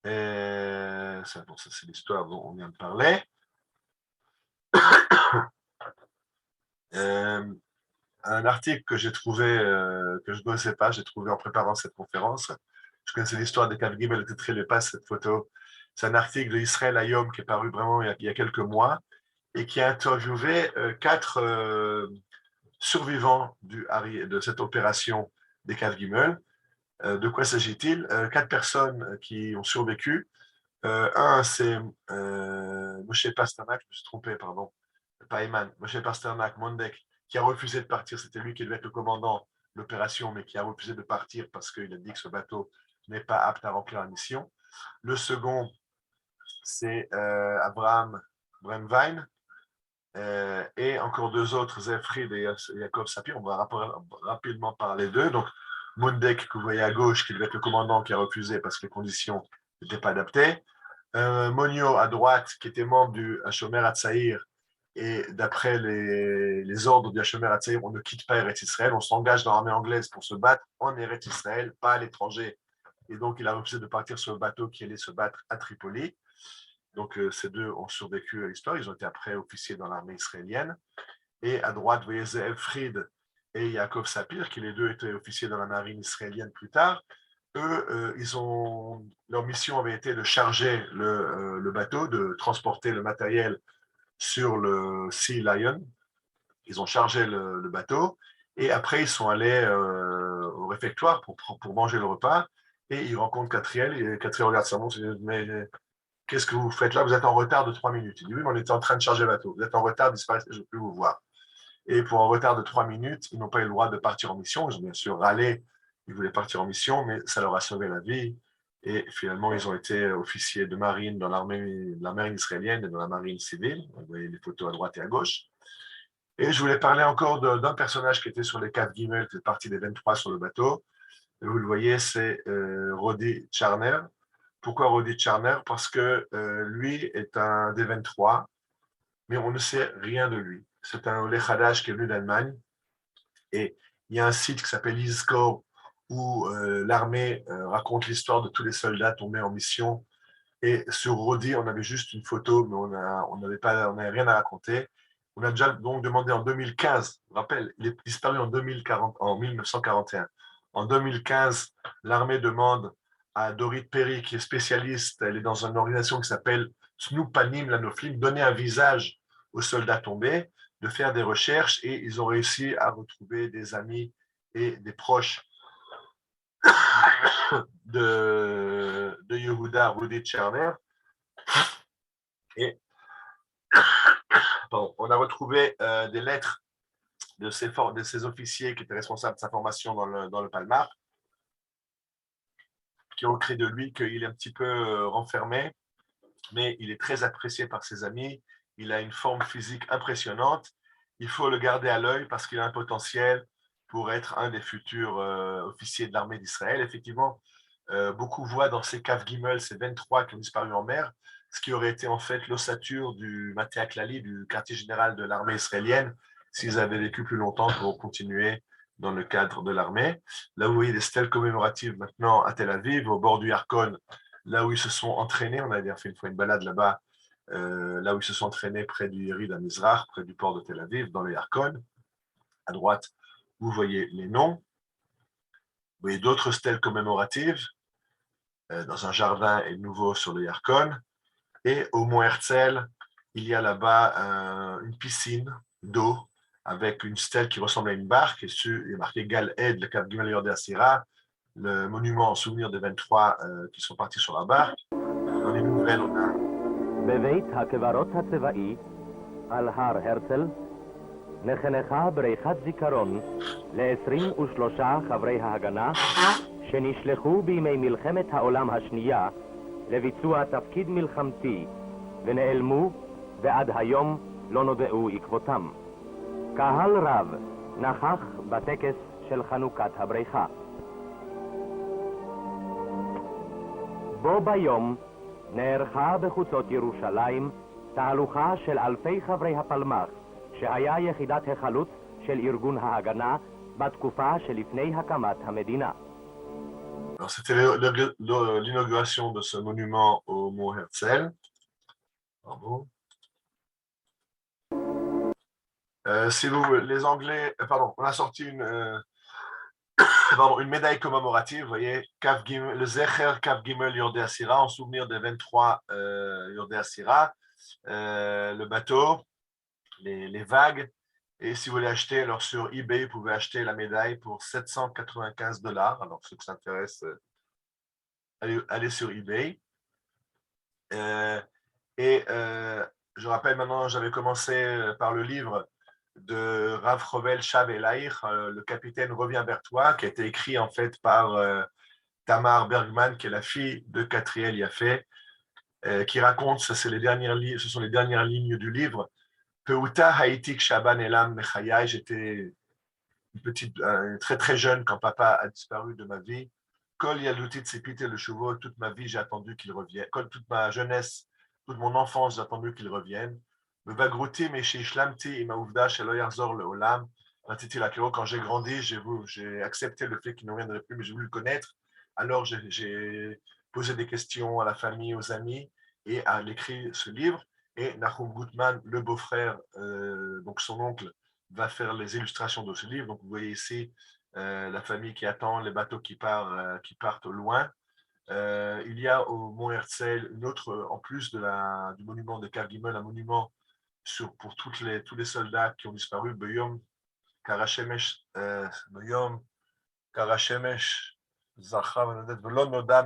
Et ça, c'est l'histoire dont on vient de parler. Un article que j'ai trouvé, que je ne connaissais pas, j'ai trouvé en préparant cette conférence. Je connaissais l'histoire de Kat Gimel, elle était très pas cette photo. C'est un article de Israël Hayom qui est paru vraiment il y a quelques mois et qui a interviewé 4 survivants de cette opération des Kat Gimel. De quoi s'agit-il? 4 personnes qui ont survécu. Un, c'est Moshe Pasternak, je me suis trompé, pardon, pas Eman, Moshe Pasternak, Mondek, qui a refusé de partir. C'était lui qui devait être le commandant de l'opération, mais qui a refusé de partir parce qu'il a dit que ce bateau n'est pas apte à remplir la mission. Le second, c'est Abraham Bremwein, et encore 2 autres, Zefrid et Yaakov Sapir. On va rapidement parler d'eux. Donc, Mondek, que vous voyez à gauche, qui devait être le commandant, qui a refusé parce que les conditions n'étaient pas adaptées. Monio, à droite, qui était membre du Hashomer Hatzaïr, et d'après les ordres du Hashomer Hatzaïr, on ne quitte pas Eretz Israël, on s'engage dans l'armée anglaise pour se battre en Eretz Israël, pas à l'étranger. Et donc, il a refusé de partir sur le bateau qui allait se battre à Tripoli. Donc, ces deux ont survécu à l'histoire. Ils ont été après officiers dans l'armée israélienne. Et à droite, vous voyez Ze'ev Fried et Yaakov Sapir, qui les deux étaient officiers dans la marine israélienne plus tard. Eux, leur mission avait été de charger le bateau, de transporter le matériel sur le Sea Lion. Ils ont chargé le bateau et après, ils sont allés au réfectoire pour manger le repas et ils rencontrent Catriel. Et Catriel regarde sa montre et dit « Mais qu'est-ce que vous faites là? Vous êtes en retard de 3 minutes. » Il dit « Oui, mais on était en train de charger le bateau. Vous êtes en retard, disparaissez, je ne peux plus vous voir. » Et pour un retard de 3 minutes, ils n'ont pas eu le droit de partir en mission. Ils ont bien sûr râlé, ils voulaient partir en mission, mais ça leur a sauvé la vie. Et finalement, ils ont été officiers de marine dans la marine israélienne et dans la marine civile. Vous voyez les photos à droite et à gauche. Et je voulais parler encore d'un personnage qui était sur les 4 Gimel, qui fait partie des 23 sur le bateau. Et vous le voyez, c'est Rodi Charner. Pourquoi Rodi Charner? Parce que lui est un des 23, mais on ne sait rien de lui. C'est un Olé Hadash qui est venu d'Allemagne. Et il y a un site qui s'appelle Yizkor, où l'armée raconte l'histoire de tous les soldats tombés en mission. Et sur Rodi, on avait juste une photo, mais on n'avait rien à raconter. On a déjà donc demandé en 2015, je rappelle, il est disparu en 1941. En 2015, l'armée demande à Dorit Perry, qui est spécialiste, elle est dans une organisation qui s'appelle Snoupanim Lanoflim, donner un visage aux soldats tombés, de faire des recherches, et ils ont réussi à retrouver des amis et des proches de Yehuda Rudi Cherner. Et on a retrouvé des lettres de ces officiers qui étaient responsables de sa formation dans le Palmar, qui ont créé de lui qu'il est un petit peu renfermé, mais il est très apprécié par ses amis. Il a une forme physique impressionnante. Il faut le garder à l'œil parce qu'il a un potentiel pour être un des futurs officiers de l'armée d'Israël. Effectivement, beaucoup voient dans ces Kav Gimel, ces 23 qui ont disparu en mer, ce qui aurait été en fait l'ossature du Maté Klali, du quartier général de l'armée israélienne, s'ils avaient vécu plus longtemps pour continuer dans le cadre de l'armée. Là, vous voyez des stèles commémoratives maintenant à Tel Aviv, au bord du Yarkon. là où ils se sont entraînés. On avait fait une fois une balade là-bas, là où ils se sont entraînés près du Yerid HaMizrach, près du port de Tel Aviv, dans le Yarkon. À droite, vous voyez les noms. Vous voyez d'autres stèles commémoratives dans un jardin et de nouveau sur le Yarkon. Et au Mont Herzl, il y a là-bas une piscine d'eau avec une stèle qui ressemble à une barque. Et dessus, il est marqué Gal Ed, le Cap Gimel Yordei Asira, le monument en souvenir des 23 qui sont partis sur la barque. Dans les nouvelles, on a בבית הקברות הצבאי על הר הרצל נחנכה בריכת זיכרון ל-23 חברי ההגנה שנשלחו בימי מלחמת העולם השנייה לביצוע תפקיד מלחמתי ונעלמו ועד היום לא נודעו עקבותם. קהל רב נכח בטקס של חנוכת הבריכה. בו ביום נערכה בחוצות ירושלים תהלוכה של אלפי חברי הפלמ"ח, שהיה יחידת החלוץ של ארגון ההגנה בתקופה שלפני הקמת המדינה. Alors, c'était l'inauguration de ce monument au Mont Herzl. Bravo. Si vous, les Anglais, pardon, on a sorti une médaille commémorative, vous voyez, le Zecher Kaf Gimel Yordei Asira, en souvenir des 23 Yordei Asira, le bateau, les vagues. Et si vous voulez acheter, alors sur eBay, vous pouvez acheter la médaille pour $795. Alors, ceux qui s'intéressent, allez sur eBay. Je rappelle maintenant, j'avais commencé par le livre de Rav Chovel Shav Elaïch, le capitaine revient vers toi, qui a été écrit en fait par Tamar Bergman, qui est la fille de Katriel Yafé, qui raconte, ce sont les dernières lignes du livre. Peuta Haïtik Shaban Elam Mechayai, j'étais très très jeune quand papa a disparu de ma vie. Kol Yalutit Sipite le Chouvo, toute ma vie j'ai attendu qu'il revienne. Toute ma jeunesse, toute mon enfance j'ai attendu qu'il revienne. Quand j'ai grandi, j'ai accepté le fait qu'il ne reviendrait plus, mais j'ai voulu le connaître. Alors j'ai posé des questions à la famille, aux amis, et a écrit ce livre. Et Nahum Gutman, le beau-frère, donc son oncle, va faire les illustrations de ce livre. Donc vous voyez ici la famille qui attend les bateaux qui partent au loin. Il y a au Mont Herzl une autre, en plus du monument de Kaf Gimel, un monument pour tous les soldats qui ont disparu. Beyom Karashemesh Zacha Velon Noda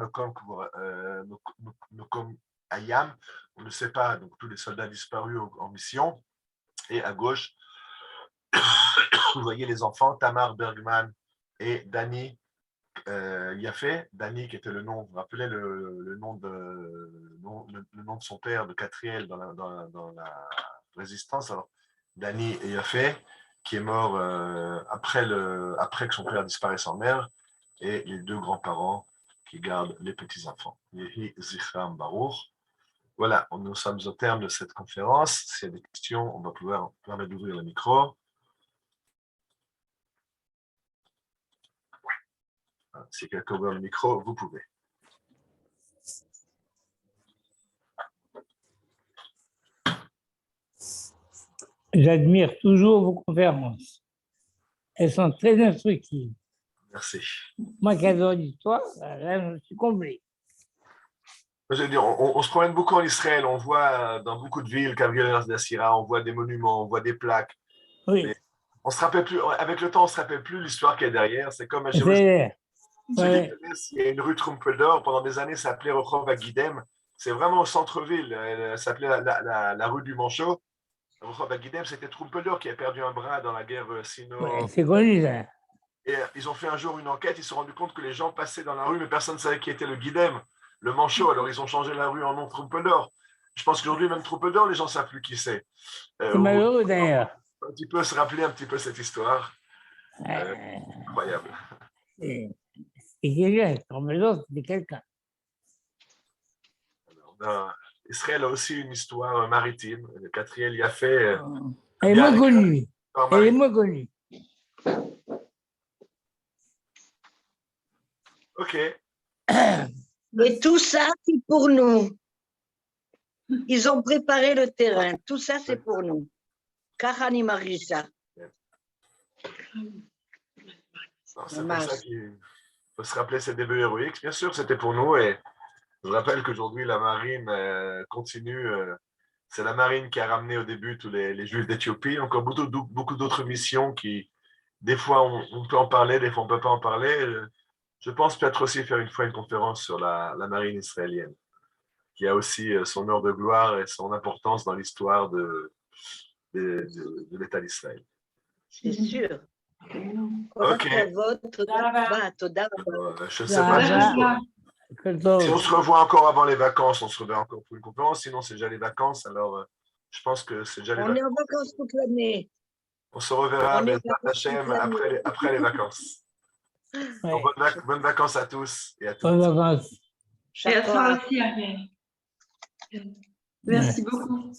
Mekom Ayam. On ne sait pas, donc tous les soldats disparus en mission. Et à gauche, vous voyez les enfants, Tamar Bergman et Dani Yafé. Dani qui était le nom, vous vous rappelez le nom de son père, de Katriel dans la résistance. Alors, Dani Yafé, qui est mort après que son père disparaisse en mer, et les deux grands-parents qui gardent les petits-enfants. Yehi Zichram Baruch. Voilà, nous sommes au terme de cette conférence. S'il y a des questions, on va pouvoir permettre d'ouvrir le micro. Si quelqu'un ouvre le micro, vous pouvez. J'admire toujours vos conférences. Elles sont très instructives. Merci. Moi qui adore l'histoire, là, je suis comblé. Je veux dire, on se promène beaucoup en Israël, on voit dans beaucoup de villes, Kaf Gimel Yordei Asira, on voit des monuments, on voit des plaques. Oui. Mais on se rappelle plus, avec le temps, on ne se rappelle plus l'histoire qu'il y a derrière. C'est comme à Jérusalem. Ouais. Il y a une rue Trumpeldor, pendant des années, ça s'appelait Rehov Agidem. C'est vraiment au centre-ville, ça s'appelait la rue du Manchot. Rehov Agidem, c'était Trumpeldor qui a perdu un bras dans la guerre sino. Ouais, c'est connu, ça. Et ils ont fait un jour une enquête, ils se sont rendus compte que les gens passaient dans la rue, mais personne ne savait qui était le Guidem, le Manchot. Alors ils ont changé la rue en nom Trumpeldor. Je pense qu'aujourd'hui, même Trumpeldor, les gens ne savent plus qui c'est. C'est malheureux, d'ailleurs. Un petit peu se rappeler un petit peu cette histoire. Incroyable. Et quelqu'un, Trumpeldor, c'était quelqu'un. Israël a aussi une histoire maritime. Katriel Yafé. Elle est moins connue. Elle est moins connue. Ok. Et tout ça, c'est pour nous. Ils ont préparé le terrain. Tout ça, c'est pour nous. Kahani Marisa. C'est pour ça qu'il faut se rappeler ces débuts héroïques. Bien sûr, c'était pour nous. Et je rappelle qu'aujourd'hui, la marine continue. C'est la marine qui a ramené au début tous les Juifs d'Éthiopie. Encore beaucoup d'autres missions qui, des fois, on peut en parler, des fois, on ne peut pas en parler. Je pense peut-être aussi faire une fois une conférence sur la marine israélienne, qui a aussi son heure de gloire et son importance dans l'histoire de l'État d'Israël. C'est sûr. Ok. Je ne sais pas si on se revoit encore avant les vacances, on se revoit encore pour une conférence. Sinon, c'est déjà les vacances. Alors, je pense que c'est déjà les vacances. On est en vacances toute l'année. On se reverra après les vacances. Ouais. Bonnes vacances à tous et à toutes. Bonnes vacances. Et à toi aussi, Ariel. Merci beaucoup.